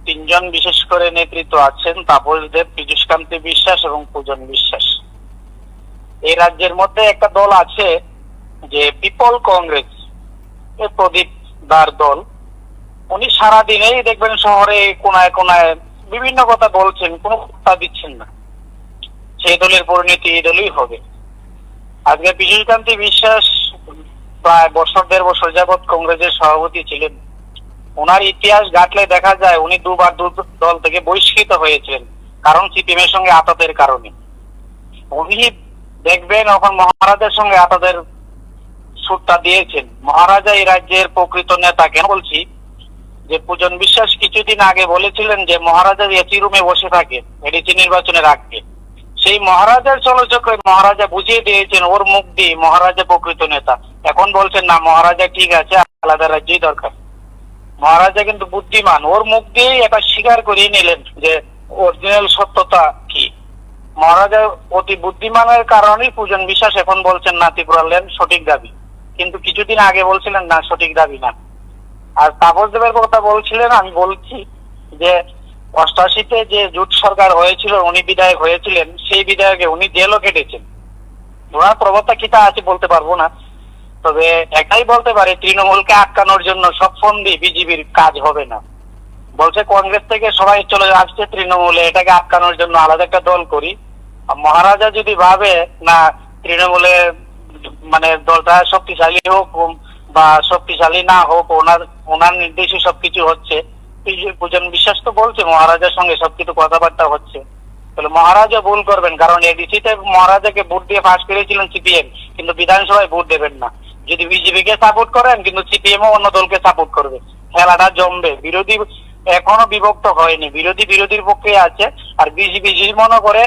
তিনজন বিশেষ করে নেতৃত্ব আছেন, তাপস দেব, পীযূষকান্তি বিশ্বাস এবং পূজন বিশ্বাস। এই রাজ্যের মধ্যে একটা দল আছে যে পিপল কংগ্রেস, প্রদীপ দার দল। উনি সারাদিনেই দেখবেন শহরে কোনায় কোনায় বিভিন্ন কথা বলছেন, কোনো কথা দিচ্ছেন না। সেই দলের পরিণতি এই দলই হবে। আজকে পীযূষকান্তি বিশ্বাস প্রায় বছর 1.5 বছর যাবৎ কংগ্রেসের সভাপতি ছিলেন। ওনার ইতিহাস ঘাটলে দেখা যায় উনি দুবার দল থেকে বহিষ্কৃত হয়েছিলেন, কারণ সিপিএম এর সঙ্গে আতাতের কারণে। উনি দেখবেন এখন মহারাজের সঙ্গে আতাতের সুরটা দিয়েছেন। মহারাজা এই রাজ্যের প্রকৃত নেতা। কেন বলছি, যে পূজন বিশ্বাস কিছুদিন আগে বলেছিলেন যে মহারাজা এসি রুমে বসে থাকে এডিসি নির্বাচনের আগে। সেই মহারাজার চলচক্রে মহারাজা বুঝিয়ে দিয়েছেন ওর মুখ দিয়ে মহারাজা প্রকৃত নেতা। এখন বলছেন না, মহারাজা ঠিক আছে, আলাদা রাজ্যই দরকার। মহারাজা কিন্তু বুদ্ধিমান, ওর মুখ দিয়ে এটা স্বীকার করিয়ে নিলেন যে অরিজিনাল সত্যতা কি। মহারাজা অতি বুদ্ধিমানের কারণেই পূজন বিশ্বাস এখন বলছেন না ত্রিপুরা ল্যান্ড সঠিক দাবি, কিন্তু কিছুদিন আগে বলছিলেন না সঠিক দাবি না। আর তাপস দেবের কথা বলছিলেন, আমি বলছি যে 88-তে যে জোট সরকার হয়েছিল, উনি বিধায়ক হয়েছিলেন, সেই বিধায়কে উনি জেলও কেটেছেন। ওনার প্রবক্তা কিটা আছে বলতে পারবো না, তবে এটাই বলতে পারে তৃণমূলকে আটকানোর জন্য সব ফন্দি বিজেপির কাজ হবে না। বলছে কংগ্রেস থেকে সবাই চলে আসছে তৃণমূলে, এটাকে আটকানোর জন্য আলাদা একটা দল করি। মহারাজা যদি ভাবে না তৃণমূলে মানে দলটা শক্তিশালী হোক বা শক্তিশালী না হোক, ওনার নির্দেশে সবকিছু হচ্ছে। পূজন বিশ্বাস তো বলছে মহারাজার সঙ্গে সবকিছু কথাবার্তা হচ্ছে, তাহলে মহারাজা ভুল করবেন। কারণ এডিসিতে মহারাজাকে ভোট দিয়ে পাশ করেছিলেন সিপিএম, কিন্তু বিধানসভায় ভোট দেবেন না। যদি বিজেপিকে সাপোর্ট করেন, কিন্তু সিপিএম ও অন্য দলকে সাপোর্ট করবে, খেলাটা জমবে। বিরোধী এখনো বিভক্ত হয়নি, বিরোধীর পক্ষে আছে। আর বিজেপি যদি মনে করে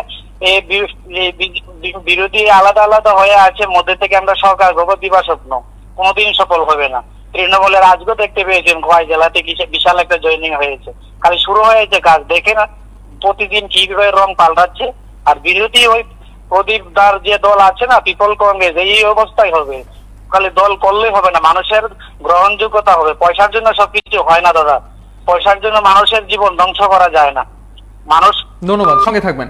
বিরোধী আলাদা আলাদা হয়ে আছে, মধ্যে থেকে আমরা সরকার করবো, দিবা স্বপ্ন, কোনোদিন সফল হবে না। তৃণমূলের আজকেও দেখতে পেয়েছেন খোয়াই জেলাতে বিশাল একটা জয়েনিং হয়েছে, খালি শুরু হয়েছে কাজ। দেখে না প্রতিদিন কিভাবে রং পাল্টাচ্ছে। আর বিরোধী ওই প্রদীপ দার যে দল আছে না পিপল কংগ্রেস, এই অবস্থায় হবে। খালি দল করলেই হবে না, মানুষের গ্রহণযোগ্যতা হবে। পয়সার জন্য সবকিছু হয় না দাদা, পয়সার জন্য মানুষের জীবন ধ্বংস করা যায় না। মানুষ। ধন্যবাদ, সঙ্গে থাকবেন।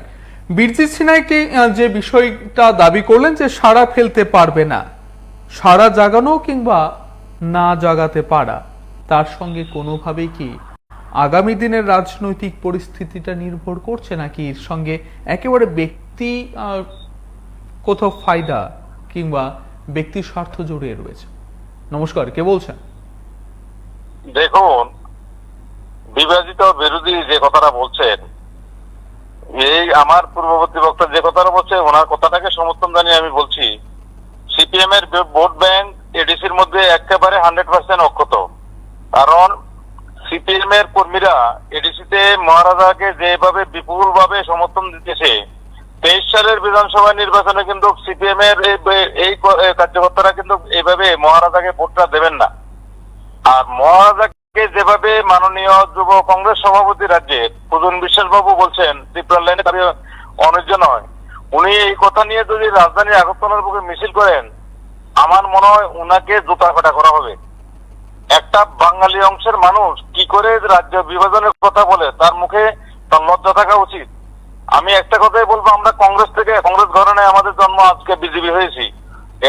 বীরজিৎ সিনহা একটি যে বিষয়টা দাবি করলেন যে সাড়া ফেলতে পারবে না, সাড়া জাগানো কিংবা না জাগাতে পারা, তার সঙ্গে কোনোভাবেই কি আগামী দিনের রাজনৈতিক পরিস্থিতিটা নির্ভর করছে, নাকি এর সঙ্গে একেবারে ব্যক্তি কোথাও ফায়দা কিংবা ব্যক্তি স্বার্থ জড়িয়ে রয়েছে? নমস্কার, কে বলছেন? দেখুন, বিভাজিত বিরোধী যে কথাটা বলছেন, এই আমার পূর্ববর্তী বক্তা যে কথাটা বলছে ওনার কথাটাকে সমর্থন জানিয়ে আমি বলছি, সিপিএম এর ভোট ব্যাংক এডিসির মধ্যে একেবারে 100% অক্ষত। কারণ সিপিএম এর কর্মীরা এডিসিতে মহারাজাকে যেভাবে বিপুল ভাবে সমর্থন দিতেছে, 23 সালের বিধানসভা নির্বাচনে কিন্তু সিপিএম এর এই কার্যকর্তারা কিন্তু এইভাবে মহারাজাকে ভোটটা দেবেন না। আর মহারাজা যেভাবে মাননীয় যুব কংগ্রেস সভাপতি রাজ্যের সুজন বিশ্বাস বাবু বলছেন ত্রিপুরা লাইনে দাঁড়িয়ে অন্যায্য নয়, উনি এই কথা নিয়ে যদি রাজধানীর আগরতলার বুকে মিছিল করেন, আমার মনে হয় উনাকে জুতা কাটা করা হবে। একটা বাঙালি অংশের মানুষ কি করে রাজ্য বিভাজনের কথা বলে, তার মুখে তার লজ্জা থাকা উচিত। আমি একটা কথাই বলবো, আমরা কংগ্রেস থেকে, কংগ্রেস ঘরানায় আমাদের জন্ম, আজকে বিজেপি হয়েছি,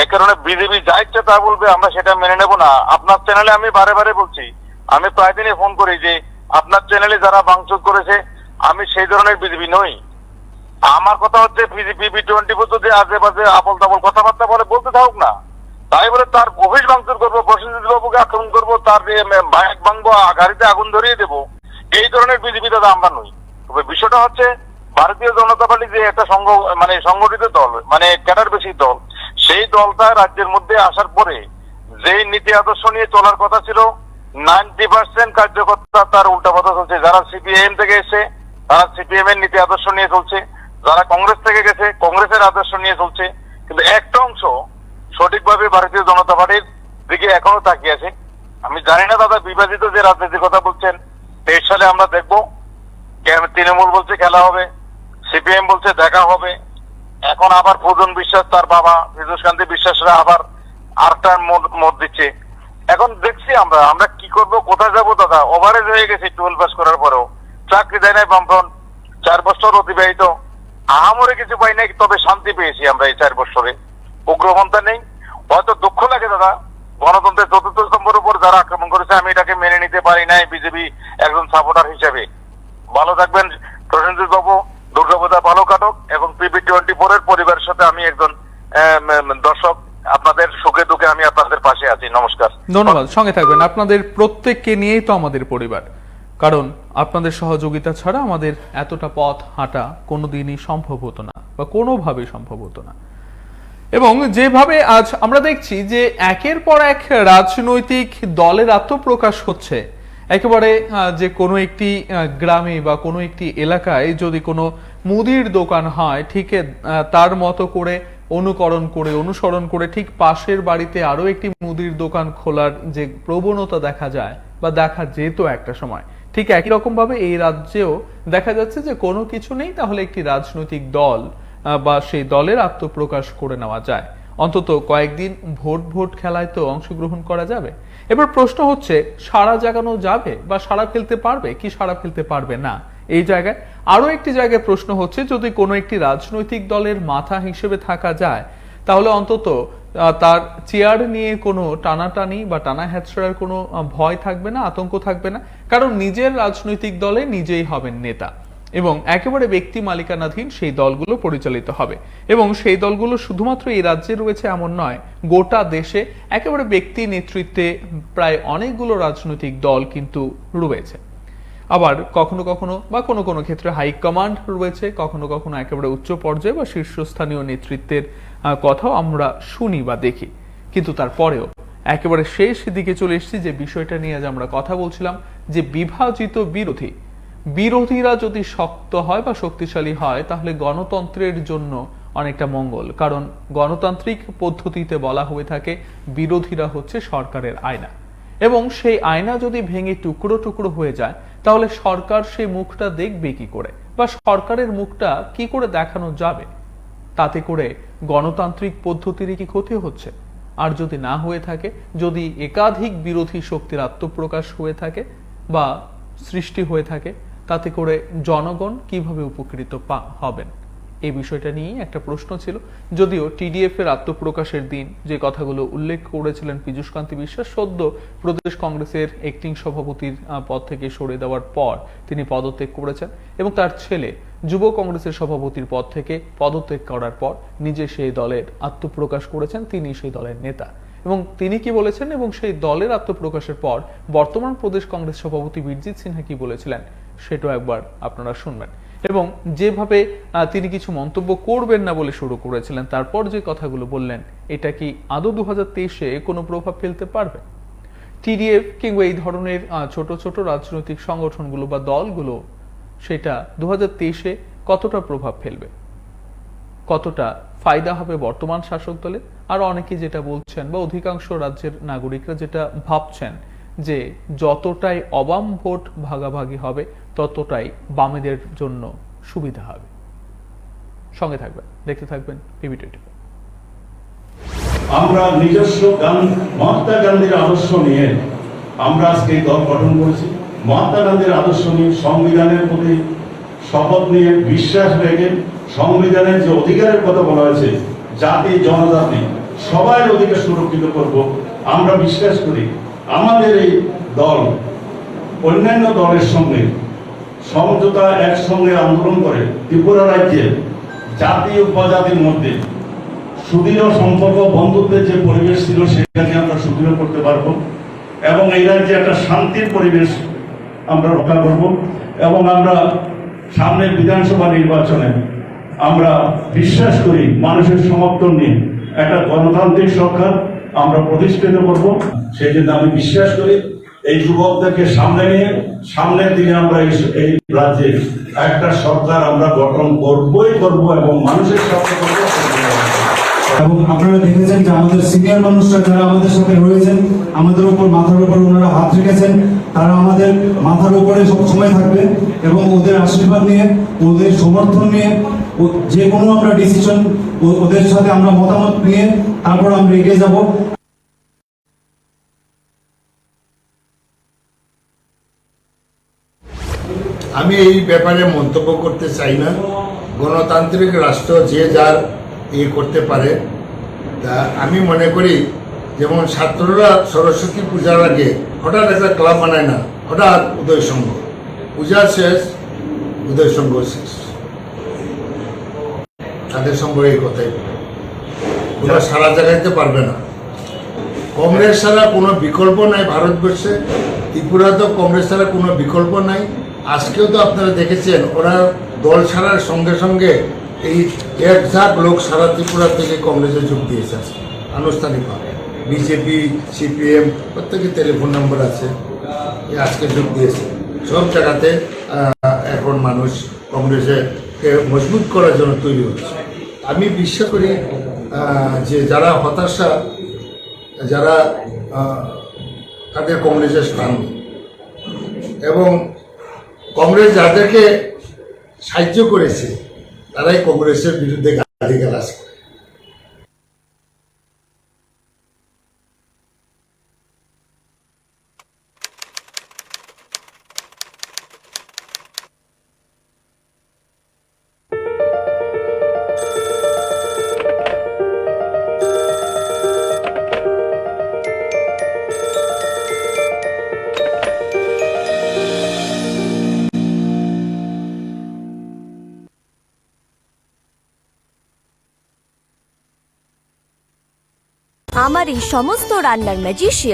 এ কারণে বিজেপি যা ইচ্ছে তা বলবে, আমরা সেটা মেনে নেব না। আপনার চ্যানেলে আমি বারে বারে বলছি, আমি প্রায় দিনই ফোন করি যে আপনার চ্যানেলে যারা ভাঙচুর করেছে, আমি সেই ধরনের বিজেপি নই। আমার কথা হচ্ছে PB24 যদি আজে বাজে আপল তাবল কথাবার্তা বলে, বলতে থাকুক না। তাই বলে তার অফিস ভাঙচুর করবো, প্রসেনজিৎ বাবুকে আক্রমণ করবো, তার বাইক ভাঙবো, গাড়িতে আগুন ধরিয়ে দেবো, এই ধরনের বিজেপি দাদা আমরা নই। তবে বিষয়টা হচ্ছে ভারতীয় জনতা পার্টি যে একটা সংগঠিত দল, মানে ক্যাডার বেশি দল, সেই দলটা রাজ্যের মধ্যে আসার পরে যে নীতি আদর্শ নিয়ে চলার কথা ছিল, 90% কার্যকর্তা তার উল্টাপাল্টা চলছে। যারা CPIM থেকে এসে তারা CPIM এর নীতি আদর্শ নিয়ে চলছে, যারা কংগ্রেস থেকে গেছে কংগ্রেসের আদর্শ নিয়ে চলছে, কিন্তু একটা অংশ সঠিকভাবে ভারতীয় জনতা পার্টির দিকে এখনো তাকিয়ে আছে। আমি জানি না দাদা, বিভাজিত যে রাজনীতির কথা বলছেন, 23 সালে আমরা দেখবো। তৃণমূল বলছে খেলা হবে, CPIM বলছে দেখা হবে, এখন আবার সুজন বিশ্বাস তার বাবা পীযূষকান্তি বিশ্বাসরা আবার আরেকটা মত দিচ্ছে। এখন দেখছি আমরা কি করব, কোথায় যাবো দাদা। ওভারেজ হয়ে গেছে 12 পাস করার পরেও, চাকরি দেয় নাই বামফ্রন্ট, 4 বছর অতিবাহিত, আহামরে কিছু পাই নাই, তবে শান্তি পেয়েছি আমরা এই 4 বছরে। উগ্রপন্থা নেই, হয়তো দুঃখ লাগে দাদা, গণতন্ত্রের 4র্থ স্তম্ভের উপর যারা আক্রমণ করেছে, আমি এটাকে মেনে নিতে পারি নাই বিজেপি একজন সাপোর্টার হিসেবে। ভালো থাকবেন প্রসেনজিৎ বাবু, দুর্গাপূজা ভালো কাটক, এবং PB24 এর পরিবারের সাথে আমি একজন দর্শক, আপনাদের সুখে দুঃখে আমি আপনাদের পাশে আছি। নমস্কার, ধন্যবাদ। সঙ্গে থাকবেন, আপনাদের প্রত্যেককে নিয়েই তো আমাদের পরিবার, কারণ আপনাদের সহযোগিতা ছাড়া আমাদের এতটা পথ হাঁটা কোনোদিনই সম্ভব হতো না, বা কোনোভাবেই সম্ভব হতো না। এবং যেভাবে আজ আমরা দেখছি যে একের পর এক রাজনৈতিক দলের আত্মপ্রকাশ হচ্ছে, একেবারে যে কোনো একটি গ্রামে বা কোনো একটি এলাকায় যদি কোনো মুদির দোকান হয়, ঠিক তার মতো করে অনুসরণ করে ঠিক পাশের বাড়িতে আরো একটি মুদির দোকান খোলার যে প্রবণতা দেখা যায় বা দেখা যেত একটা সময়, ঠিক একই রকম ভাবে এই রাজ্যেও দেখা যাচ্ছে যে কোনো কিছু নেই, তাহলে একটি রাজনৈতিক দল বা সেই দলের আত্মপ্রকাশ করে নেওয়া যায়। অন্তত কয়েকদিন ভোট খেলায় তো অংশগ্রহণ করা যাবে। এবার প্রশ্ন হচ্ছে, সাড়া জাগানো যাবে বা সাড়া ফেলতে পারবে কি সাড়া ফেলতে পারবে না? এই জায়গায় আরো একটি জায়গায় প্রশ্ন হচ্ছে, যদি কোনো একটি রাজনৈতিক দলের মাথা হিসেবে থাকা যায়, তাহলে অন্তত তার চেয়ার নিয়ে কোনো টানাটানি বা টানা হ্যাচড়ার কোনো ভয় থাকবে না, আতঙ্ক থাকবে না, কারণ নিজের রাজনৈতিক দলে নিজেই হবেন নেতা, এবং একেবারে ব্যক্তি মালিকানাধীন সেই দলগুলো পরিচালিত হবে। এবং সেই দলগুলো শুধুমাত্র এই রাজ্যে রয়েছে এমন নয়, গোটা দেশে একেবারে ব্যক্তি নেতৃত্বে প্রায় অনেকগুলো রাজনৈতিক দল কিন্তু রয়েছে। আবার কখনো কখনো বা কোনো কোনো ক্ষেত্রে হাইকমান্ড রয়েছে, কখনো কখনো একেবারে উচ্চ পর্যায়ে বা শীর্ষস্থানীয় নেতৃত্বের কথাও আমরা শুনি বা দেখি। কিন্তু তারপরেও একেবারে শেষ দিকে চলে এসেছি যে বিষয়টা নিয়ে আজ আমরা কথা বলছিলাম, যে বিভাজিত বিরোধীরা যদি শক্ত হয় বা শক্তিশালী হয়, তাহলে গণতন্ত্রের জন্য অনেকটা মঙ্গল। কারণ গণতান্ত্রিক পদ্ধতিতে বলা হয়ে থাকে বিরোধীরা হচ্ছে সরকারের আয়না, এবং সেই আয়না যদি ভেঙে টুকরো টুকরো হয়ে যায়, তাহলে সরকার সেই মুখটা দেখবে কি করে, বা সরকারের মুখটা কি করে দেখানো যাবে? তাতে করে গণতান্ত্রিক পদ্ধতির কি ক্ষতি হচ্ছে? আর যদি না হয়ে থাকে, যদি একাধিক বিরোধী শক্তির আত্মপ্রকাশ হয়ে থাকে বা সৃষ্টি হয়ে থাকে, তাতে করে জনগণ কিভাবে উপকৃত হবেন? এই বিষয়টা নিয়েই একটা প্রশ্ন ছিল। যদিও TDF এর আত্মপ্রকাশের দিন যে কথাগুলো উল্লেখ করেছিলেন পীযূষকান্তি বিশ্বাস, সদ্য প্রদেশ কংগ্রেসের অ্যাক্টিং সভাপতির পদ থেকে সরে দেওয়ার পর তিনি পদত্যাগ করেছেন, এবং তার ছেলে যুব কংগ্রেসের সভাপতির পদ থেকে পদত্যাগ করার পর নিজে সেই দলের আত্মপ্রকাশ করেছেন, তিনি সেই দলের নেতা। এবং তিনি কি বলেছেন এবং সেই দলের আত্মপ্রকাশের পর বর্তমান প্রদেশ কংগ্রেস সভাপতি বীরজিৎ সিনহা কি বলেছিলেন, সেটাও একবার আপনারা শুনবেন। এবং যেভাবে তিনি কিছু মন্তব্য করবেন না বলে শুরু করেছিলেন, তারপর যে কথাগুলো বললেন, এটা কি আদৌ 2023-এ কোনো প্রভাব ফেলতে পারবে? TDF কিংবা এই ধরনের ছোট ছোট রাজনৈতিক সংগঠনগুলো বা দলগুলো, সেটা 2023-এ কতটা প্রভাব ফেলবে, কতটা ফায়দা হবে বর্তমান শাসক দলে? আর অনেকে যেটা বলছেন বা অধিকাংশ রাজ্যের নাগরিকরা যেটা ভাবছেন, যে যতটাই অবাম ভোট ভাগাভাগি হবে ততটাই বামেদের জন্য সুবিধা হবে। সঙ্গে থাকবেন, দেখতে থাকবেন PB24। আমরা নিজস্ব মহাত্মা গান্ধীর আদর্শ নিয়ে আমরা আজকে এই দল গঠন করেছি। মহাত্মা গান্ধীর আদর্শ নিয়ে সংবিধানের প্রতি শপথ নিয়ে বিশ্বাস রেখে সংবিধানের যে অধিকারের কথা বলা হয়েছে, জাতি জনজাতি সবাই অধিকার সুরক্ষিত করব, আমরা বিশ্বাস করি। আমাদের এই দল অন্যান্য দলের সঙ্গে সমঝোতা একসঙ্গে আন্দোলন করে ত্রিপুরা রাজ্যে জাতি উপজাতির মধ্যে সুদৃঢ় সম্পর্ক, বন্ধুত্বের যে পরিবেশ ছিল সেটাকে আমরা সুদৃঢ় করতে পারবো এবং এই রাজ্যে একটা শান্তির পরিবেশ আমরা রক্ষা করব এবং আমরা সামনের বিধানসভা নির্বাচনে আমরা বিশ্বাস করি মানুষের সমর্থন নিয়ে একটা গণতান্ত্রিক সরকার আমরা প্রতিষ্ঠিত করব। সেই জন্য আমি বিশ্বাস করি এই যুবকদেরকে সামনে নিয়ে সামনের দিনে আমরা এই রাজ্যে একটা সরকার আমরা গঠন করবই করব এবং মানুষের সাথে করব। এবং আপনারা দেখেছেন যে আমাদের সিনিয়র মানুষরা যারা আমাদের সাথে রয়েছেন, আমাদের উপর মাথার উপর ওনারা হাত রেখেছেন, তারা আমাদের মাথার উপরে সব সময় থাকবে এবং ওদের আশীর্বাদ নিয়ে, ওদের সমর্থন নিয়ে যে কোনো আমরা ডিসিশন ওদের সাথে আমরা মতামত নিয়ে তারপর আমরা এগিয়ে যাব। আমি এই ব্যাপারে মন্তব্য করতে চাই না। গণতান্ত্রিক রাষ্ট্র যে যার করতে পারে। তা আমি মনে করি যেমন ছাত্ররা সরস্বতী পূজার আগে হঠাৎ একটা ক্লাব বানায় না, হঠাৎ উদয় সংঘ, পূজা শেষ উদয় সংঘ শেষ, তাদের সম্পর্কে এই কথাই ওরা সারা জায়গাতে পারবে না। কংগ্রেস ছাড়া কোনো বিকল্প নাই ভারতবর্ষে, ত্রিপুরাতেও কংগ্রেস ছাড়া কোনো বিকল্প নাই। আজকেও তো আপনারা দেখেছেন ওরা দল ছাড়ার সঙ্গে সঙ্গে এই 1,000 লোক সারা ত্রিপুরা থেকে কংগ্রেসে যোগ দিয়েছে আনুষ্ঠানিকভাবে। বিজেপি, CPM প্রত্যেকের টেলিফোন নম্বর আছে, আজকে যোগ দিয়েছে। সব জায়গাতে এখন মানুষ কংগ্রেসকে মজবুত করার জন্য তৈরি হচ্ছে। আমি বিশ্বাস করি যে যারা হতাশা, যারা তাদের কংগ্রেসের স্থান এবং কংগ্রেস যাদেরকে সাহায্য করেছে তারাই কংগ্রেসের বিরুদ্ধে গালিগালাজ করে। আমার এই সমস্ত রান্নার ম্যাজিশিয়ান